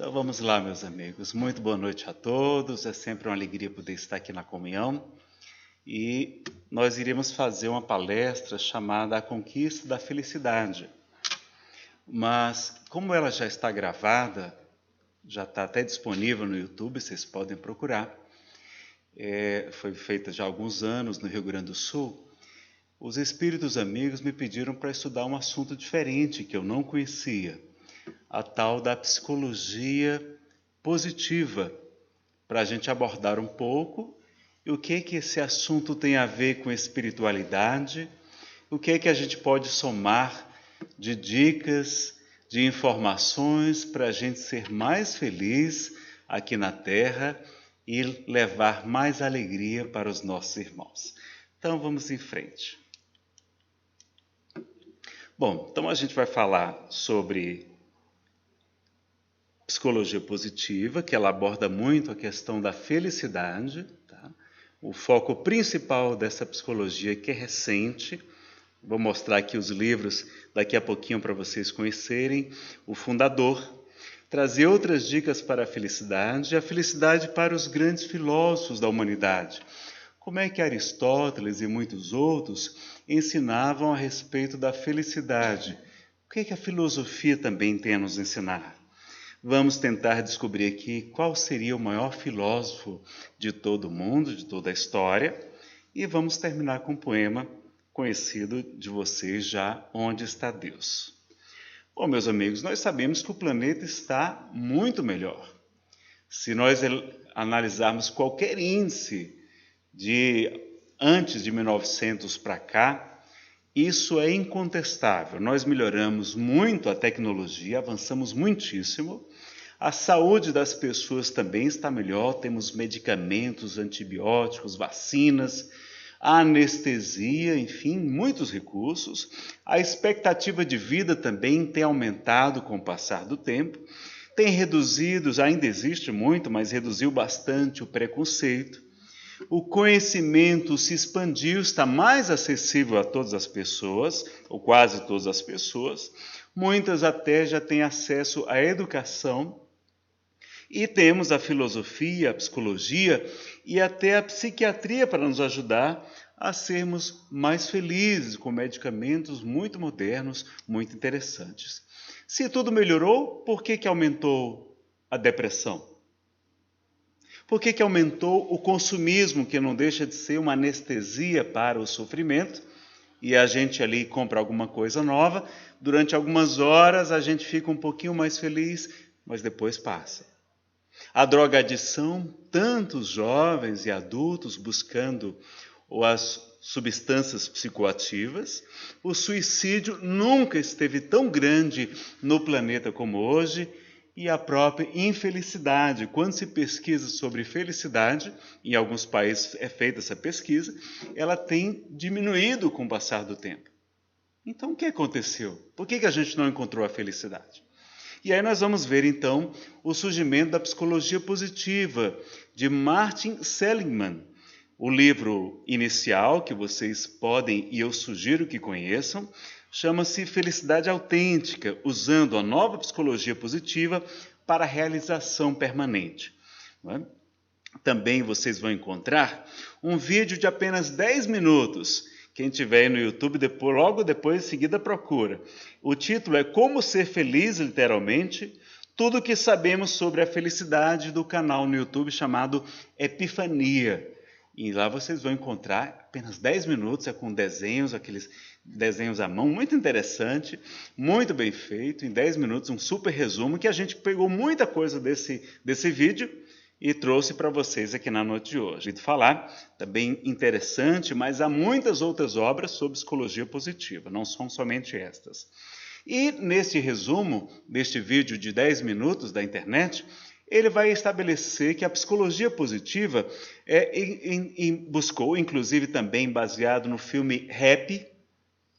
Então vamos lá, meus amigos. Muito boa noite a todos. É sempre uma alegria poder estar aqui na comunhão. E nós iremos fazer uma palestra chamada A Conquista da Felicidade. Mas, como ela já está gravada, já está até disponível no YouTube, vocês podem procurar. Foi feita já há alguns anos no Rio Grande do Sul. Os espíritos amigos me pediram para estudar um assunto diferente que eu não conhecia. A tal da psicologia positiva, para a gente abordar um pouco e o que esse assunto tem a ver com espiritualidade, o que a gente pode somar de dicas, de informações para a gente ser mais feliz aqui na Terra e levar mais alegria para os nossos irmãos. Então vamos em frente. Bom, então a gente vai falar sobre psicologia positiva, que ela aborda muito a questão da felicidade, tá? O foco principal dessa psicologia, que é recente, vou mostrar aqui os livros daqui a pouquinho para vocês conhecerem, o fundador, trazer outras dicas para a felicidade e a felicidade para os grandes filósofos da humanidade. Como é que Aristóteles e muitos outros ensinavam a respeito da felicidade? O que a filosofia também tem a nos ensinar? Vamos tentar descobrir aqui qual seria o maior filósofo de todo o mundo, de toda a história, e vamos terminar com um poema conhecido de vocês já, Onde está Deus? Bom, meus amigos, nós sabemos que o planeta está muito melhor. Se nós analisarmos qualquer índice de antes de 1900 para cá, isso é incontestável. Nós melhoramos muito a tecnologia, avançamos muitíssimo. A saúde das pessoas também está melhor. Temos medicamentos, antibióticos, vacinas, anestesia, enfim, muitos recursos. A expectativa de vida também tem aumentado com o passar do tempo. Tem reduzido, ainda existe muito, mas reduziu bastante o preconceito. O conhecimento se expandiu, está mais acessível a todas as pessoas, ou quase todas as pessoas. Muitas até já têm acesso à educação. E temos a filosofia, a psicologia e até a psiquiatria para nos ajudar a sermos mais felizes, com medicamentos muito modernos, muito interessantes. Se tudo melhorou, por que aumentou a depressão? Por que aumentou o consumismo, que não deixa de ser uma anestesia para o sofrimento? E a gente ali compra alguma coisa nova, durante algumas horas a gente fica um pouquinho mais feliz, mas depois passa. A drogadição, tantos jovens e adultos buscando as substâncias psicoativas. O suicídio nunca esteve tão grande no planeta como hoje. E a própria infelicidade. Quando se pesquisa sobre felicidade, em alguns países é feita essa pesquisa, ela tem diminuído com o passar do tempo. Então, o que aconteceu? Por que a gente não encontrou a felicidade? E aí nós vamos ver, então, o surgimento da psicologia positiva, de Martin Seligman. O livro inicial, que vocês podem, e eu sugiro que conheçam, chama-se Felicidade Autêntica, usando a nova psicologia positiva para a realização permanente. Também vocês vão encontrar um vídeo de apenas 10 minutos. Quem tiver aí no YouTube, logo depois, em seguida, procura. O título é Como Ser Feliz, literalmente, tudo o que sabemos sobre a felicidade, do canal no YouTube chamado Epifania. E lá vocês vão encontrar apenas 10 minutos, com desenhos, aqueles desenhos à mão, muito interessante, muito bem feito, em 10 minutos, um super resumo, que a gente pegou muita coisa desse vídeo e trouxe para vocês aqui na noite de hoje. De falar, também interessante, mas há muitas outras obras sobre psicologia positiva, não são somente estas. E neste resumo, neste vídeo de 10 minutos da internet, ele vai estabelecer que a psicologia positiva buscou, inclusive também baseado no filme Happy,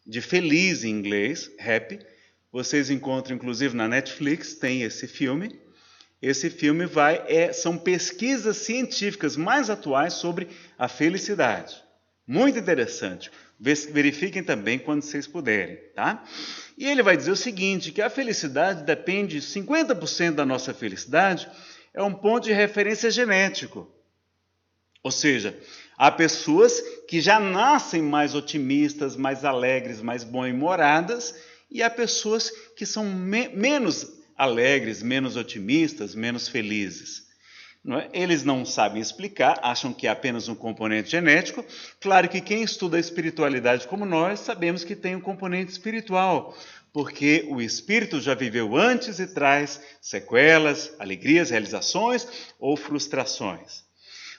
de feliz em inglês, Happy. Vocês encontram, inclusive, na Netflix, tem esse filme. Esse filme são pesquisas científicas mais atuais sobre a felicidade. Muito interessante. Verifiquem também quando vocês puderem, tá? E ele vai dizer o seguinte, que a felicidade depende, 50% da nossa felicidade é um ponto de referência genético. Ou seja, há pessoas que já nascem mais otimistas, mais alegres, mais bem-humoradas, e há pessoas que são menos alegres, menos otimistas, menos felizes. Eles não sabem explicar, acham que é apenas um componente genético. Claro que quem estuda a espiritualidade como nós, sabemos que tem um componente espiritual, porque o espírito já viveu antes e traz sequelas, alegrias, realizações ou frustrações.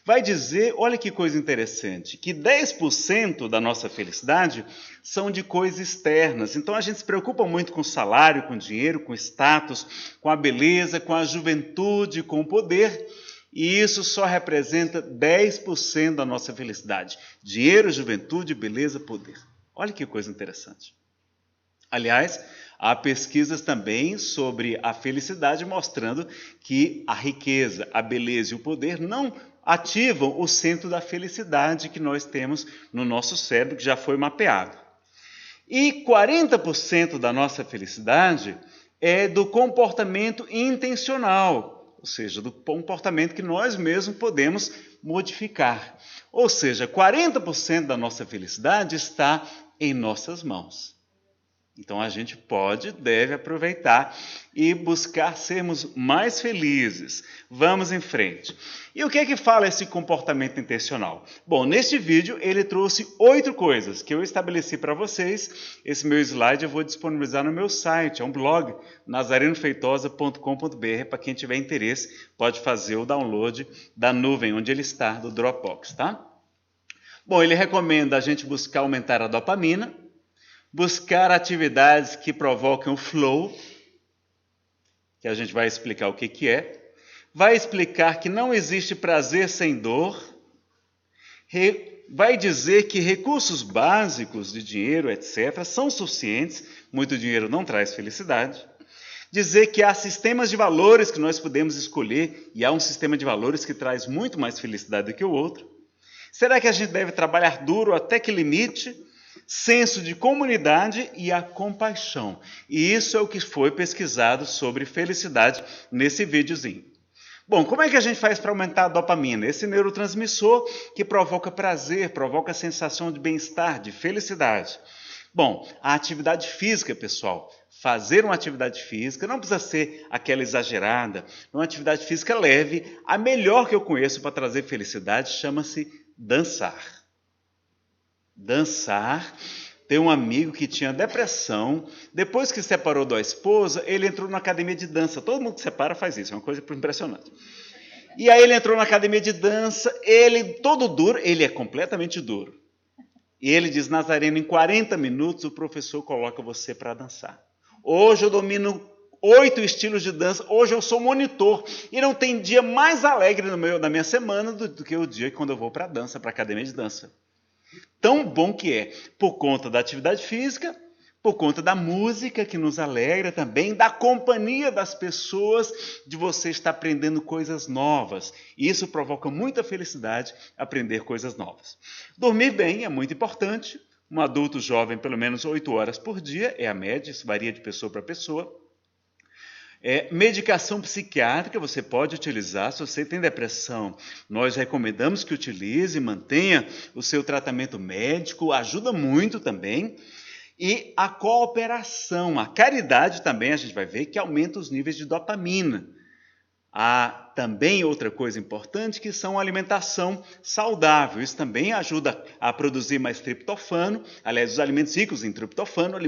Vai dizer, olha que coisa interessante, que 10% da nossa felicidade são de coisas externas. Então a gente se preocupa muito com o salário, com o dinheiro, com o status, com a beleza, com a juventude, com o poder. E isso só representa 10% da nossa felicidade. Dinheiro, juventude, beleza, poder. Olha que coisa interessante. Aliás, há pesquisas também sobre a felicidade mostrando que a riqueza, a beleza e o poder não ativam o centro da felicidade que nós temos no nosso cérebro, que já foi mapeado. E 40% da nossa felicidade é do comportamento intencional, ou seja, do comportamento que nós mesmos podemos modificar. Ou seja, 40% da nossa felicidade está em nossas mãos. Então a gente deve aproveitar e buscar sermos mais felizes. Vamos em frente. E o que é que fala esse comportamento intencional? Bom, neste vídeo ele trouxe 8 coisas que eu estabeleci para vocês. Esse meu slide eu vou disponibilizar no meu site, é um blog, nazarenofeitosa.com.br. Para quem tiver interesse, pode fazer o download da nuvem onde ele está, do Dropbox, tá? Bom, ele recomenda a gente buscar aumentar a dopamina, buscar atividades que provoquem o flow, que a gente vai explicar o que é, vai explicar que não existe prazer sem dor, vai dizer que recursos básicos de dinheiro, etc., são suficientes, muito dinheiro não traz felicidade, dizer que há sistemas de valores que nós podemos escolher e há um sistema de valores que traz muito mais felicidade do que o outro. Será que a gente deve trabalhar duro até que limite? Senso de comunidade e a compaixão. E isso é o que foi pesquisado sobre felicidade nesse videozinho. Bom, como é que a gente faz para aumentar a dopamina? Esse neurotransmissor que provoca prazer, provoca a sensação de bem-estar, de felicidade. Bom, a atividade física, pessoal. Fazer uma atividade física não precisa ser aquela exagerada. Uma atividade física leve. A melhor que eu conheço para trazer felicidade chama-se dançar. Dançar. Tem um amigo que tinha depressão, depois que separou da esposa, ele entrou na academia de dança. Todo mundo que separa faz isso, é uma coisa impressionante. E aí ele entrou na academia de dança, ele todo duro, ele é completamente duro. E ele diz, Nazareno, em 40 minutos o professor coloca você para dançar. Hoje eu domino 8 estilos de dança, hoje eu sou monitor. E não tem dia mais alegre na minha semana do que o dia quando eu vou para a dança, para a academia de dança. Tão bom que é, por conta da atividade física, por conta da música que nos alegra também, da companhia das pessoas, de você estar aprendendo coisas novas. E isso provoca muita felicidade, aprender coisas novas. Dormir bem é muito importante. Um adulto jovem, pelo menos 8 horas por dia, é a média, isso varia de pessoa para pessoa. Medicação psiquiátrica você pode utilizar se você tem depressão. Nós recomendamos que utilize, mantenha o seu tratamento médico, ajuda muito também. E a cooperação, a caridade também a gente vai ver que aumenta os níveis de dopamina. Há também outra coisa importante que são a alimentação saudável. Isso também ajuda a produzir mais triptofano. Aliás, os alimentos ricos em triptofano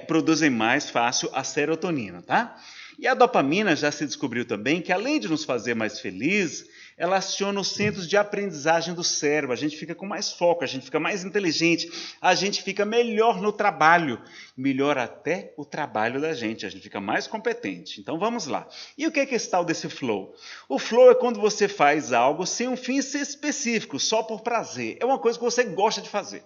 produzem mais fácil a serotonina, tá? E a dopamina já se descobriu também que, além de nos fazer mais felizes, ela aciona os centros de aprendizagem do cérebro. A gente fica com mais foco, a gente fica mais inteligente, a gente fica melhor no trabalho, melhora até o trabalho da gente, a gente fica mais competente. Então vamos lá. E o que é esse tal desse flow? O flow é quando você faz algo sem um fim específico, só por prazer. É uma coisa que você gosta de fazer.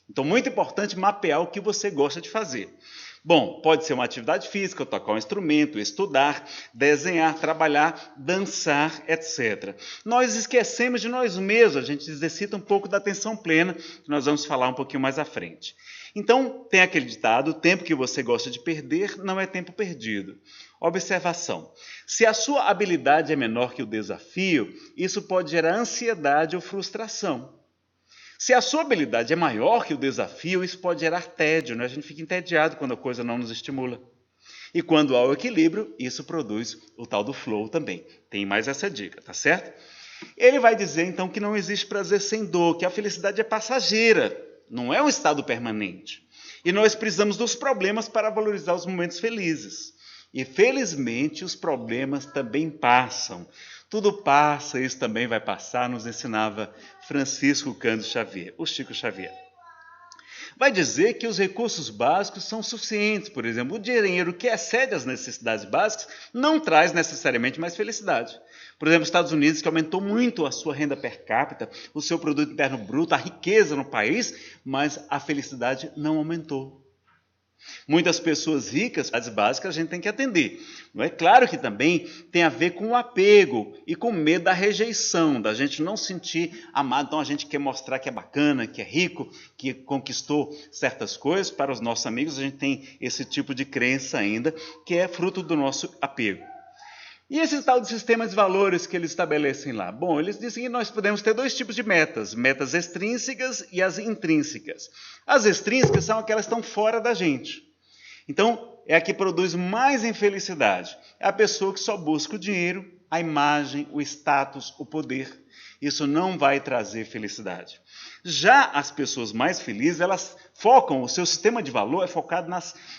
Então, muito importante mapear o que você gosta de fazer. Bom, pode ser uma atividade física, tocar um instrumento, estudar, desenhar, trabalhar, dançar, etc. Nós esquecemos de nós mesmos, a gente exercita um pouco da atenção plena, que nós vamos falar um pouquinho mais à frente. Então, tem aquele ditado, o tempo que você gosta de perder não é tempo perdido. Observação, se a sua habilidade é menor que o desafio, isso pode gerar ansiedade ou frustração. Se a sua habilidade é maior que o desafio, isso pode gerar tédio, né? A gente fica entediado quando a coisa não nos estimula. E quando há o equilíbrio, isso produz o tal do flow também. Tem mais essa dica, tá certo? Ele vai dizer então que não existe prazer sem dor, que a felicidade é passageira, não é um estado permanente. E nós precisamos dos problemas para valorizar os momentos felizes. E felizmente os problemas também passam. Tudo passa, isso também vai passar, nos ensinava Francisco Cândido Xavier, o Chico Xavier. Vai dizer que os recursos básicos são suficientes. Por exemplo, o dinheiro que excede as necessidades básicas não traz necessariamente mais felicidade. Por exemplo, os Estados Unidos, que aumentou muito a sua renda per capita, o seu produto interno bruto, a riqueza no país, mas a felicidade não aumentou. Muitas pessoas ricas, as básicas, a gente tem que atender. Não é claro que também tem a ver com o apego e com medo da rejeição, da gente não sentir amado. Então a gente quer mostrar que é bacana, que é rico, que conquistou certas coisas. Para os nossos amigos, a gente tem esse tipo de crença ainda, que é fruto do nosso apego. E esse tal de sistema de valores que eles estabelecem lá? Bom, eles dizem que nós podemos ter dois tipos de metas, metas extrínsecas e as intrínsecas. As extrínsecas são aquelas que estão fora da gente. Então, é a que produz mais infelicidade. É a pessoa que só busca o dinheiro, a imagem, o status, o poder. Isso não vai trazer felicidade. Já as pessoas mais felizes, elas focam, o seu sistema de valor é focado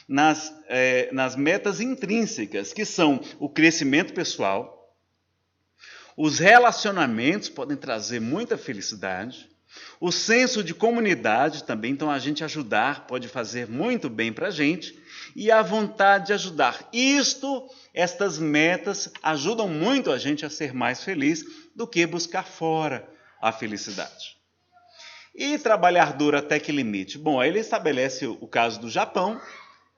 nas metas intrínsecas, que são o crescimento pessoal, os relacionamentos podem trazer muita felicidade, o senso de comunidade também, então a gente ajudar pode fazer muito bem para a gente, e a vontade de ajudar. Estas metas ajudam muito a gente a ser mais feliz do que buscar fora a felicidade. E trabalhar duro até que limite? Bom, aí ele estabelece o caso do Japão,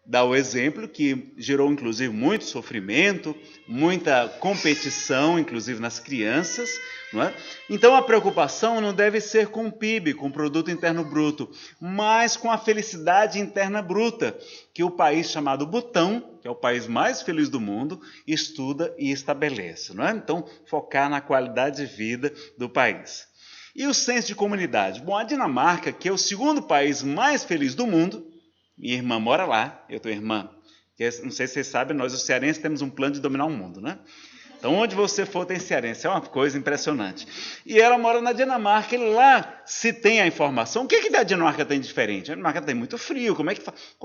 dá o exemplo que gerou inclusive muito sofrimento, muita competição, inclusive nas crianças, não é? Então a preocupação não deve ser com o PIB, com o Produto Interno Bruto, mas com a felicidade interna bruta, que o país chamado Butão, que é o país mais feliz do mundo, estuda e estabelece, não é? Então focar na qualidade de vida do país. E o senso de comunidade? Bom, a Dinamarca, que é o segundo país mais feliz do mundo, minha irmã mora lá, eu tenho irmã, que não sei se vocês sabem, nós os cearenses temos um plano de dominar o mundo, né? Então, onde você for tem cearense, é uma coisa impressionante. E ela mora na Dinamarca, e lá se tem a informação. O que a Dinamarca tem de diferente? A Dinamarca tem muito frio, como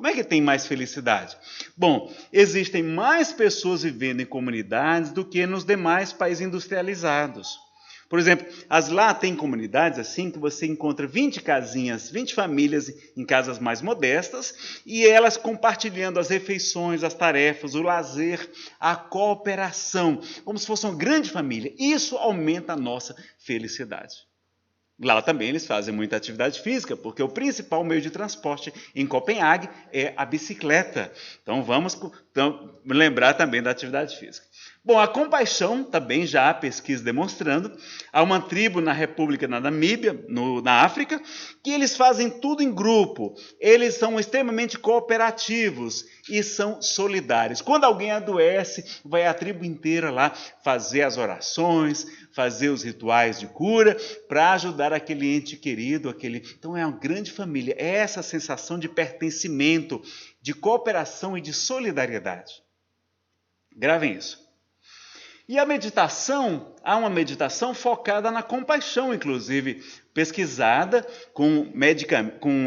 é que tem mais felicidade? Bom, existem mais pessoas vivendo em comunidades do que nos demais países industrializados. Por exemplo, lá tem comunidades assim que você encontra 20 casinhas, 20 famílias em casas mais modestas e elas compartilhando as refeições, as tarefas, o lazer, a cooperação, como se fosse uma grande família. Isso aumenta a nossa felicidade. Lá também eles fazem muita atividade física, porque o principal meio de transporte em Copenhague é a bicicleta. Então vamos lembrar também da atividade física. Bom, a compaixão também já há pesquisa demonstrando. Há uma tribo na República da Namíbia, na África, que eles fazem tudo em grupo. Eles são extremamente cooperativos e são solidários. Quando alguém adoece, vai a tribo inteira lá fazer as orações, fazer os rituais de cura para ajudar aquele ente querido. Então é uma grande família. É essa sensação de pertencimento, de cooperação e de solidariedade. Gravem isso. E a meditação, há uma meditação focada na compaixão, inclusive pesquisada com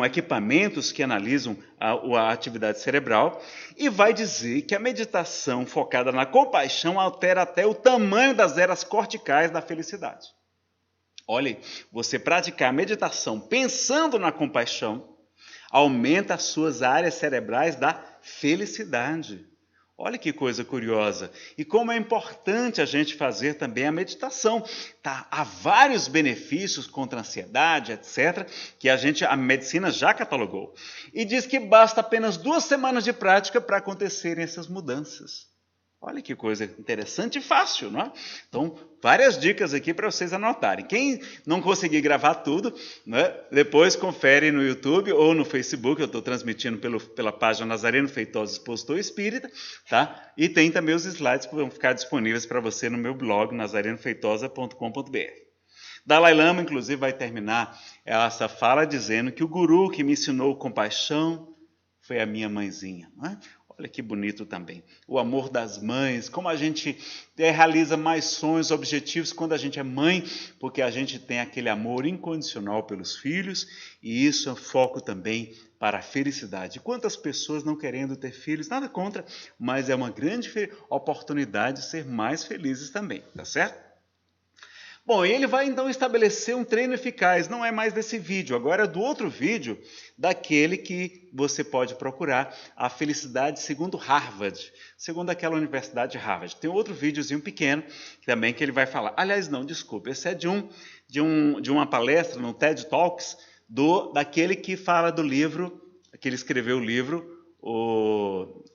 equipamentos que analisam a atividade cerebral, e vai dizer que a meditação focada na compaixão altera até o tamanho das eras corticais da felicidade. Olha, você praticar a meditação pensando na compaixão, aumenta as suas áreas cerebrais da felicidade. Olha que coisa curiosa. E como é importante a gente fazer também a meditação. Tá? Há vários benefícios contra a ansiedade, etc., que a medicina já catalogou. E diz que basta apenas 2 semanas de prática para acontecerem essas mudanças. Olha que coisa interessante e fácil, não é? Então, várias dicas aqui para vocês anotarem. Quem não conseguir gravar tudo, né, depois confere no YouTube ou no Facebook. Eu estou transmitindo pela página Nazareno Feitosa Expositor Espírita, tá? E tem também os slides que vão ficar disponíveis para você no meu blog, nazarenofeitosa.com.br. Dalai Lama, inclusive, vai terminar essa fala dizendo que o guru que me ensinou compaixão foi a minha mãezinha, não é? Olha que bonito também. O amor das mães, como a gente realiza mais sonhos, objetivos quando a gente é mãe, porque a gente tem aquele amor incondicional pelos filhos, e isso é foco também para a felicidade. Quantas pessoas não querendo ter filhos, nada contra, mas é uma grande oportunidade de ser mais felizes também, tá certo? Bom, ele vai então estabelecer um treino eficaz, não é mais desse vídeo, agora é do outro vídeo, daquele que você pode procurar, a felicidade segundo Harvard, segundo aquela universidade de Harvard. Tem outro videozinho pequeno também que ele vai falar. Aliás, não, desculpa, esse é de uma palestra no TED Talks, daquele que fala do livro, que ele escreveu o livro,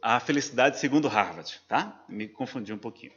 A Felicidade segundo Harvard, tá? Me confundi um pouquinho.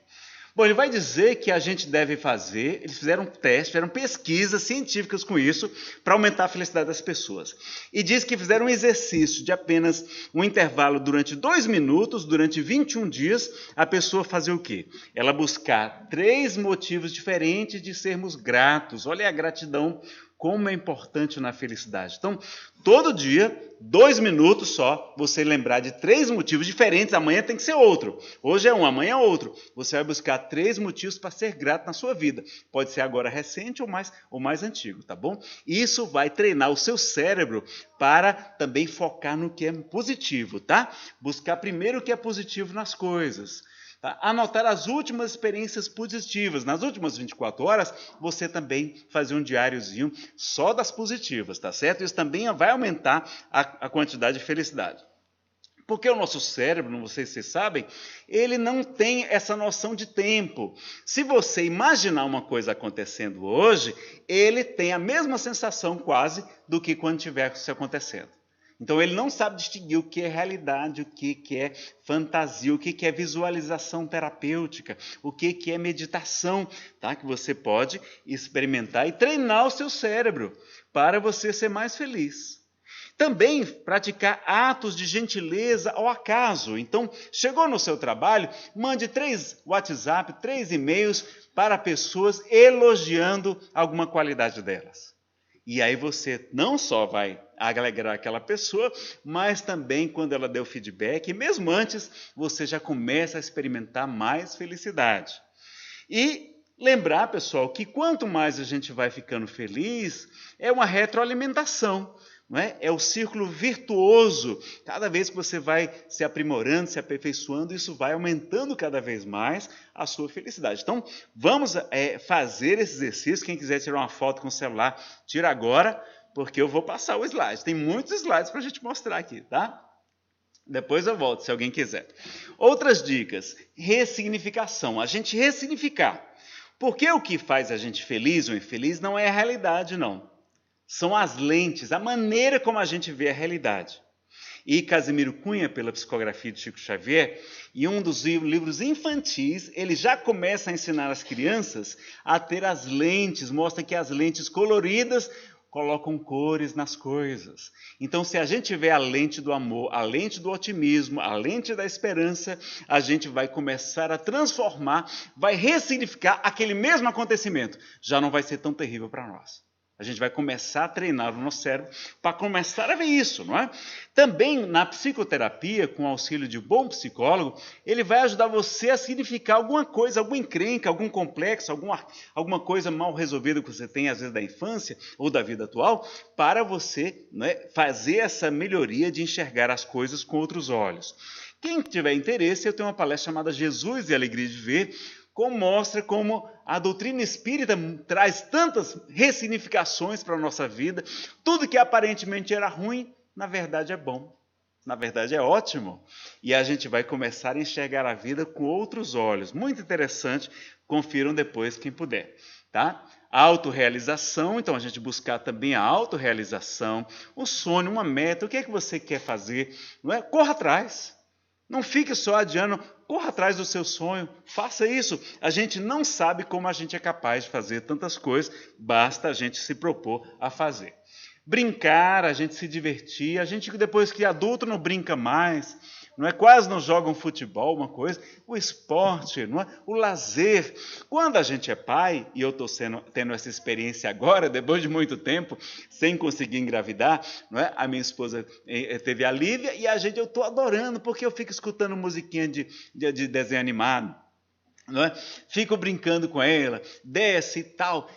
Bom, ele vai dizer que a gente deve fazer, eles fizeram testes, fizeram pesquisas científicas com isso, para aumentar a felicidade das pessoas. E diz que fizeram um exercício de apenas um intervalo durante 2 minutos, durante 21 dias, a pessoa fazer o quê? Ela buscar 3 motivos diferentes de sermos gratos. Olha a gratidão, como é importante na felicidade. Então, todo dia, 2 minutos só, você lembrar de 3 motivos diferentes. Amanhã tem que ser outro. Hoje é um, amanhã é outro. Você vai buscar 3 motivos para ser grato na sua vida. Pode ser agora recente ou mais antigo, tá bom? Isso vai treinar o seu cérebro para também focar no que é positivo, tá? Buscar primeiro o que é positivo nas coisas. Tá? Anotar as últimas experiências positivas. Nas últimas 24 horas, você também fazer um diáriozinho só das positivas, tá certo? Isso também vai aumentar a quantidade de felicidade. Porque o nosso cérebro, não sei se vocês sabem, ele não tem essa noção de tempo. Se você imaginar uma coisa acontecendo hoje, ele tem a mesma sensação quase do que quando estiver se acontecendo. Então, ele não sabe distinguir o que é realidade, o que é fantasia, o que é visualização terapêutica, o que é meditação, tá? Que você pode experimentar e treinar o seu cérebro para você ser mais feliz. Também praticar atos de gentileza ao acaso. Então, chegou no seu trabalho, mande 3 WhatsApp, 3 e-mails para pessoas elogiando alguma qualidade delas. E aí você não só vai alegrar aquela pessoa, mas também quando ela der o feedback, e mesmo antes, você já começa a experimentar mais felicidade. E lembrar, pessoal, que quanto mais a gente vai ficando feliz, é uma retroalimentação. Não é? É o círculo virtuoso. Cada vez que você vai se aprimorando, se aperfeiçoando, isso vai aumentando cada vez mais a sua felicidade. Então, vamos fazer esse exercício. Quem quiser tirar uma foto com o celular, tira agora, porque eu vou passar o slide. Tem muitos slides para a gente mostrar aqui, tá? Depois eu volto, se alguém quiser. Outras dicas. Ressignificação. A gente ressignificar. Porque o que faz a gente feliz ou infeliz não é a realidade, não. São as lentes, a maneira como a gente vê a realidade. E Casimiro Cunha, pela psicografia de Chico Xavier, em um dos livros infantis, ele já começa a ensinar as crianças a ter as lentes, mostra que as lentes coloridas colocam cores nas coisas. Então, se a gente tiver a lente do amor, a lente do otimismo, a lente da esperança, a gente vai começar a transformar, vai ressignificar aquele mesmo acontecimento. Já não vai ser tão terrível para nós. A gente vai começar a treinar o nosso cérebro para começar a ver isso, não é? Também na psicoterapia, com o auxílio de um bom psicólogo, ele vai ajudar você a significar alguma coisa, alguma encrenca, algum complexo, alguma coisa mal resolvida que você tem, às vezes, da infância ou da vida atual, para você, não é, fazer essa melhoria de enxergar as coisas com outros olhos. Quem tiver interesse, eu tenho uma palestra chamada Jesus e a Alegria de Ver, mostra como a doutrina espírita traz tantas ressignificações para a nossa vida. Tudo que aparentemente era ruim, na verdade é bom. na verdade é ótimo. E a gente vai começar a enxergar a vida com outros olhos. Muito interessante, confiram depois quem puder, tá? A autorrealização, então a gente buscar também a autorrealização, um sonho, uma meta, o que é que você quer fazer, não é? Corra atrás. Não fique só adiando, corra atrás do seu sonho, faça isso. A gente não sabe como a gente é capaz de fazer tantas coisas, basta a gente se propor a fazer. Brincar, a gente se divertir, a gente depois que adulto não brinca mais, não é? Quase não joga um futebol, uma coisa, o esporte, não é? O lazer. Quando a gente é pai, e eu estou tendo essa experiência agora, depois de muito tempo, sem conseguir engravidar, não é? A minha esposa teve a Lívia e eu estou adorando, porque eu fico escutando musiquinha de desenho animado, não é? Fico brincando com ela, desce e tal.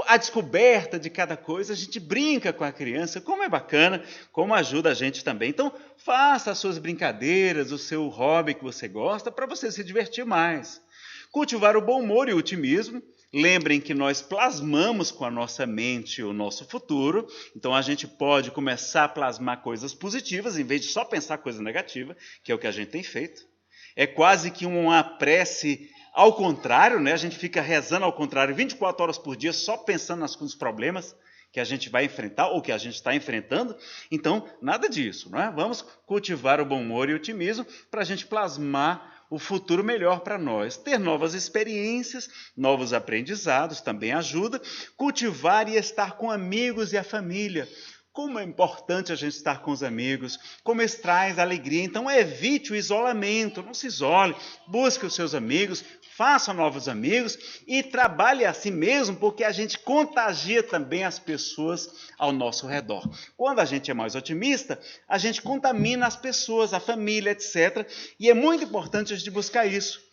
A descoberta de cada coisa, a gente brinca com a criança, como é bacana, como ajuda a gente também. Então, faça as suas brincadeiras, o seu hobby que você gosta, para você se divertir mais. Cultivar o bom humor e o otimismo. Lembrem que nós plasmamos com a nossa mente o nosso futuro, então a gente pode começar a plasmar coisas positivas, em vez de só pensar coisa negativa, que é o que a gente tem feito. É quase que uma prece ao contrário, né? A gente fica rezando ao contrário 24 horas por dia, só pensando nos problemas que a gente vai enfrentar ou que a gente está enfrentando. Então, nada disso, não é? Vamos cultivar o bom humor e o otimismo para a gente plasmar o futuro melhor para nós. Ter novas experiências, novos aprendizados também ajuda. Cultivar e estar com amigos e a família. Como é importante a gente estar com os amigos, como isso traz alegria. Então, evite o isolamento, não se isole, busque os seus amigos, faça novos amigos e trabalhe a si mesmo, porque a gente contagia também as pessoas ao nosso redor. Quando a gente é mais otimista, a gente contamina as pessoas, a família, etc. E é muito importante a gente buscar isso.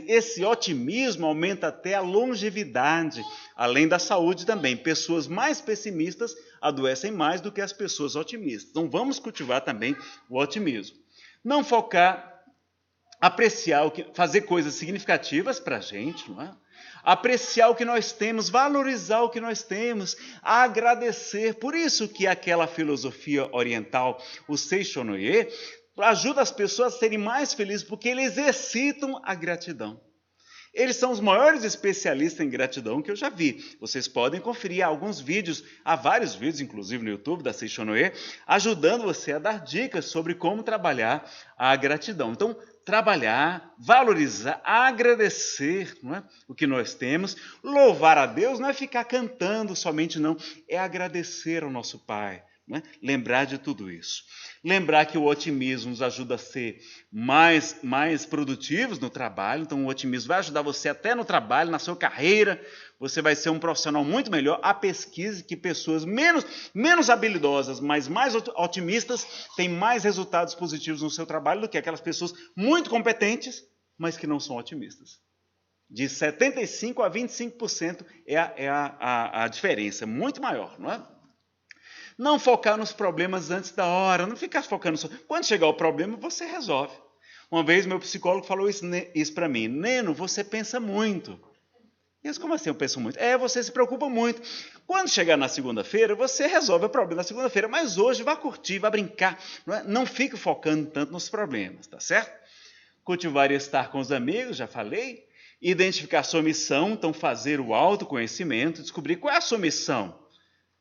Esse otimismo aumenta até a longevidade, além da saúde também. Pessoas mais pessimistas adoecem mais do que as pessoas otimistas. Então vamos cultivar também o otimismo. Não focar, apreciar, fazer coisas significativas para a gente, não é? Apreciar o que nós temos, valorizar o que nós temos, agradecer. Por isso que aquela filosofia oriental, o Seishonoye, ajuda as pessoas a serem mais felizes, porque eles exercitam a gratidão. Eles são os maiores especialistas em gratidão que eu já vi. Vocês podem conferir alguns vídeos, há vários vídeos, inclusive no YouTube, da Seishonoye, ajudando você a dar dicas sobre como trabalhar a gratidão. Então, trabalhar, valorizar, agradecer, não é? O que nós temos. Louvar a Deus não é ficar cantando somente, não. É agradecer ao nosso Pai. Né? Lembrar de tudo isso. Lembrar que o otimismo nos ajuda a ser mais produtivos no trabalho. Então, o otimismo vai ajudar você até no trabalho, na sua carreira. Você vai ser um profissional muito melhor. Há pesquisa que pessoas menos habilidosas, mas mais otimistas, têm mais resultados positivos no seu trabalho do que aquelas pessoas muito competentes, mas que não são otimistas. De 75% a 25% é a diferença, muito maior, não é? Não focar nos problemas antes da hora, não ficar focando só. Quando chegar o problema, você resolve. Uma vez meu psicólogo falou isso para mim. Neno, você pensa muito. E eu disse, como assim eu penso muito? Você se preocupa muito. Quando chegar na segunda-feira, você resolve o problema na segunda-feira. Mas hoje, vá curtir, vá brincar. Não fique focando tanto nos problemas, tá certo? Cultivar e estar com os amigos, já falei. Identificar sua missão, então fazer o autoconhecimento, descobrir qual é a sua missão.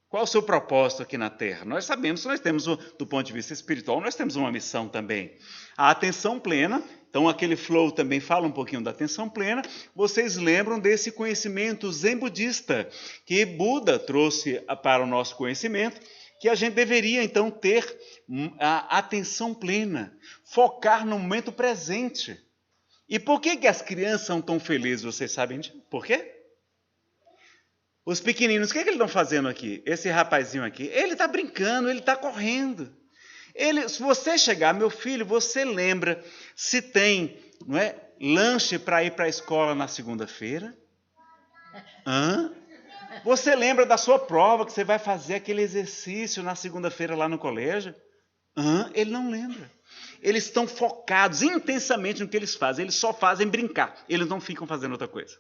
Qual é o seu propósito aqui na Terra? Nós sabemos que nós temos, do ponto de vista espiritual, nós temos uma missão também. A atenção plena, então aquele flow também fala um pouquinho da atenção plena. Vocês lembram desse conhecimento zen budista que Buda trouxe para o nosso conhecimento, que a gente deveria então ter a atenção plena, focar no momento presente. E por que as crianças são tão felizes, vocês sabem? Por quê? Os pequeninos, o que eles estão fazendo aqui? Esse rapazinho aqui, ele está brincando, ele está correndo. Se você chegar, meu filho, você lembra se tem, não é, lanche para ir para a escola na segunda-feira? Você lembra da sua prova, que você vai fazer aquele exercício na segunda-feira lá no colégio? Ele não lembra. Eles estão focados intensamente no que eles fazem. Eles só fazem brincar. Eles não ficam fazendo outra coisa.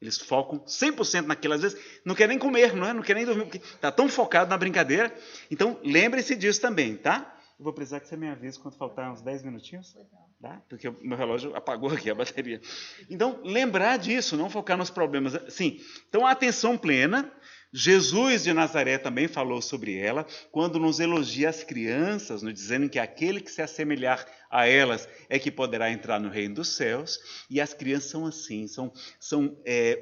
Eles focam 100% naquilo. Às vezes não quer nem comer, não quer nem dormir, porque está tão focado na brincadeira. Então, lembre-se disso também, tá? Eu vou precisar que você me avise quando faltar uns 10 minutinhos. Tá? Porque o meu relógio apagou aqui a bateria. Então, lembrar disso, não focar nos problemas. Sim, então a atenção plena. Jesus de Nazaré também falou sobre ela, quando nos elogia as crianças, nos dizendo que aquele que se assemelhar a elas é que poderá entrar no reino dos céus. E as crianças são assim, são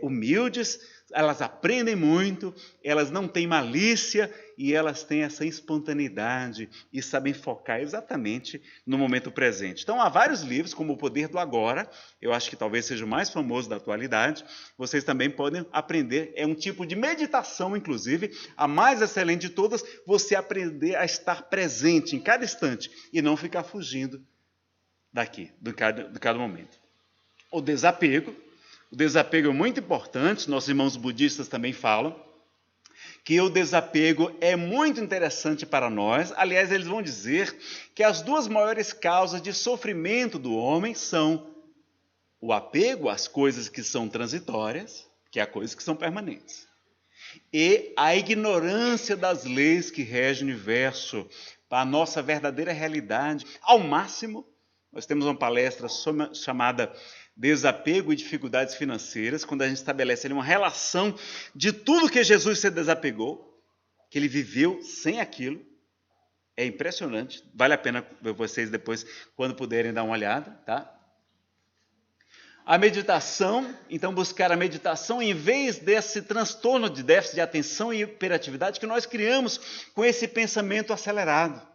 humildes, elas aprendem muito, elas não têm malícia e elas têm essa espontaneidade e sabem focar exatamente no momento presente. Então, há vários livros, como O Poder do Agora, eu acho que talvez seja o mais famoso da atualidade. Vocês também podem aprender, é um tipo de meditação, inclusive, a mais excelente de todas, você aprender a estar presente em cada instante e não ficar fugindo daqui, de cada momento. O desapego é muito importante, nossos irmãos budistas também falam, que o desapego é muito interessante para nós. Aliás, eles vão dizer que as duas maiores causas de sofrimento do homem são o apego às coisas que são transitórias, que é as coisas que são permanentes, e a ignorância das leis que regem o universo, para a nossa verdadeira realidade. Ao máximo, nós temos uma palestra chamada Desapego e Dificuldades Financeiras, quando a gente estabelece ali uma relação de tudo que Jesus se desapegou, que ele viveu sem aquilo. É impressionante, vale a pena ver vocês depois, quando puderem dar uma olhada, tá? A meditação, então buscar a meditação em vez desse transtorno de déficit de atenção e hiperatividade que nós criamos com esse pensamento acelerado.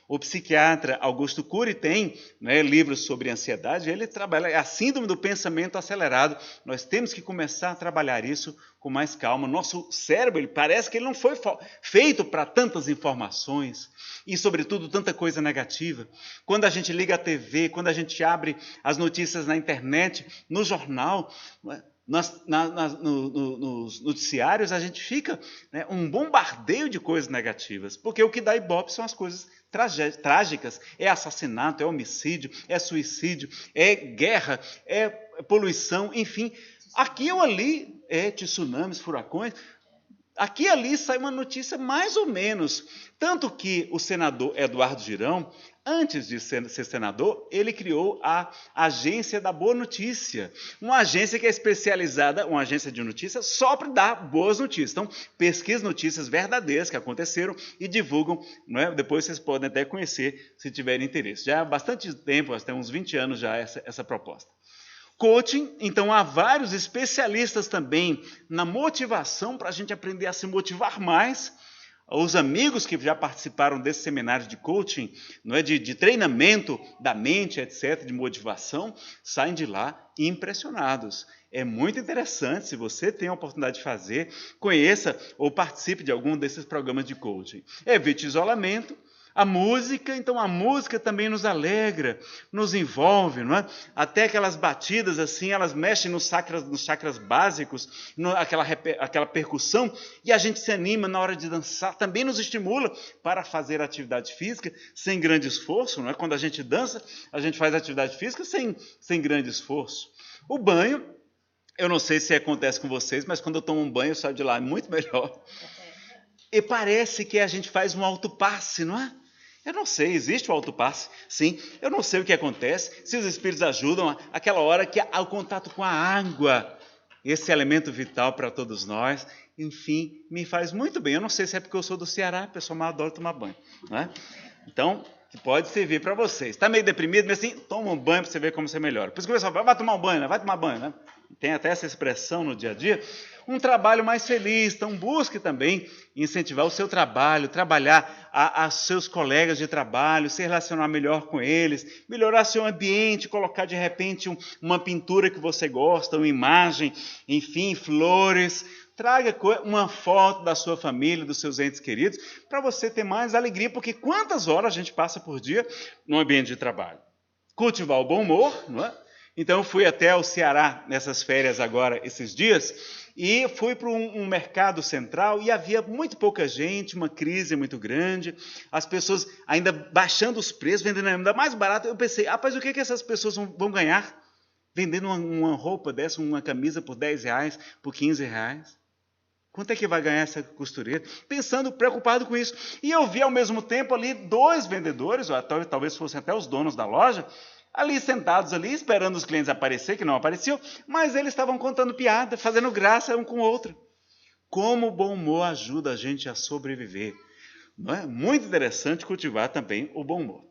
O psiquiatra Augusto Cury tem livros sobre ansiedade, ele trabalha a síndrome do pensamento acelerado. Nós temos que começar a trabalhar isso com mais calma. Nosso cérebro, ele parece que ele não foi feito para tantas informações e, sobretudo, tanta coisa negativa. Quando a gente liga a TV, quando a gente abre as notícias na internet, no jornal, nos noticiários, a gente fica um bombardeio de coisas negativas, porque o que dá ibope são as coisas trágicas, é assassinato, é homicídio, é suicídio, é guerra, é poluição, enfim, aqui ou ali é tsunamis, furacões, aqui e ali sai uma notícia mais ou menos, tanto que o senador Eduardo Girão, antes de ser senador, ele criou a Agência da Boa Notícia, uma agência que é especializada, uma agência de notícias só para dar boas notícias. Então, pesquisa notícias verdadeiras que aconteceram e divulgam, depois vocês podem até conhecer, se tiverem interesse. Já há bastante tempo, tem uns 20 anos já essa proposta. Coaching, então há vários especialistas também na motivação, para a gente aprender a se motivar mais. Os amigos que já participaram desse seminário de coaching, de treinamento da mente, etc., de motivação, saem de lá impressionados. É muito interessante, se você tem a oportunidade de fazer, conheça ou participe de algum desses programas de coaching. Evite isolamento. A música, então a música também nos alegra, nos envolve, não é? Até aquelas batidas assim, elas mexem nos chakras básicos, aquela percussão, e a gente se anima na hora de dançar, também nos estimula para fazer atividade física sem grande esforço, não é? Quando a gente dança, a gente faz atividade física sem grande esforço. O banho, eu não sei se acontece com vocês, mas quando eu tomo um banho eu saio de lá muito melhor. E parece que a gente faz um autopasse, não é? Eu não sei, existe o autopasse? Sim, eu não sei o que acontece, se os espíritos ajudam, aquela hora que há o contato com a água, esse elemento vital para todos nós, enfim, me faz muito bem. Eu não sei se é porque eu sou do Ceará, a pessoa mais adora tomar banho, não é? Então, pode servir para vocês. Está meio deprimido, mas assim, toma um banho para você ver como você melhora. Por isso que o pessoal fala, vai tomar um banho, né? Vai tomar banho, né? Tem até essa expressão no dia a dia. Um trabalho mais feliz, então busque também incentivar o seu trabalho, trabalhar a seus colegas de trabalho, se relacionar melhor com eles, melhorar seu ambiente, colocar de repente uma pintura que você gosta, uma imagem, enfim, flores. Traga uma foto da sua família, dos seus entes queridos, para você ter mais alegria, porque quantas horas a gente passa por dia no ambiente de trabalho? Cultivar o bom humor, não é? Então eu fui até o Ceará nessas férias agora, esses dias, e fui para um mercado central e havia muito pouca gente, uma crise muito grande, as pessoas ainda baixando os preços, vendendo ainda mais barato. Eu pensei, rapaz, o que essas pessoas vão ganhar vendendo uma roupa dessa, uma camisa por R$10, por R$15? Quanto é que vai ganhar essa costureira? Pensando, preocupado com isso. E eu vi ao mesmo tempo ali 2 vendedores, ou talvez fossem até os donos da loja, ali sentados ali, esperando os clientes aparecer, que não apareciam, mas eles estavam contando piada, fazendo graça um com o outro. Como o bom humor ajuda a gente a sobreviver. Não é? Muito interessante cultivar também o bom humor.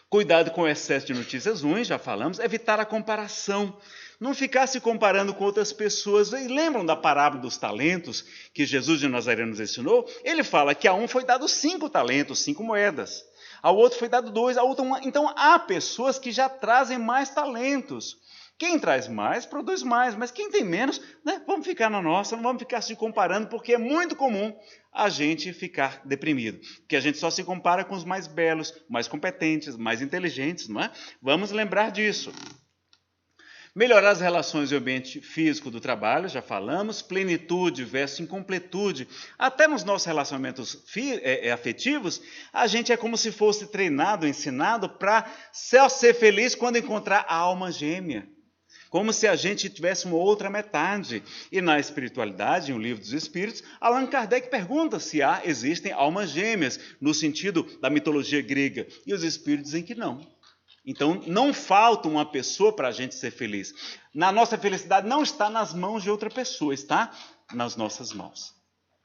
Cuidado com o excesso de notícias ruins, já falamos, evitar a comparação. Não ficar se comparando com outras pessoas. E lembram da parábola dos talentos que Jesus de Nazaré nos ensinou? Ele fala que a um foi dado 5 talentos, 5 moedas. Ao outro foi dado 2, ao outro 1. Então há pessoas que já trazem mais talentos. Quem traz mais, produz mais, mas quem tem menos, né, vamos ficar na nossa, não vamos ficar se comparando, porque é muito comum a gente ficar deprimido, porque a gente só se compara com os mais belos, mais competentes, mais inteligentes, não é? Vamos lembrar disso. Melhorar as relações e o ambiente físico do trabalho, já falamos, plenitude versus incompletude. Até nos nossos relacionamentos afetivos, a gente é como se fosse treinado, ensinado para só ser feliz quando encontrar a alma gêmea. Como se a gente tivesse uma outra metade. E na espiritualidade, no Livro dos Espíritos, Allan Kardec pergunta se existem almas gêmeas, no sentido da mitologia grega. E os espíritos dizem que não. Então, não falta uma pessoa para a gente ser feliz. Na nossa felicidade não está nas mãos de outra pessoa, está nas nossas mãos.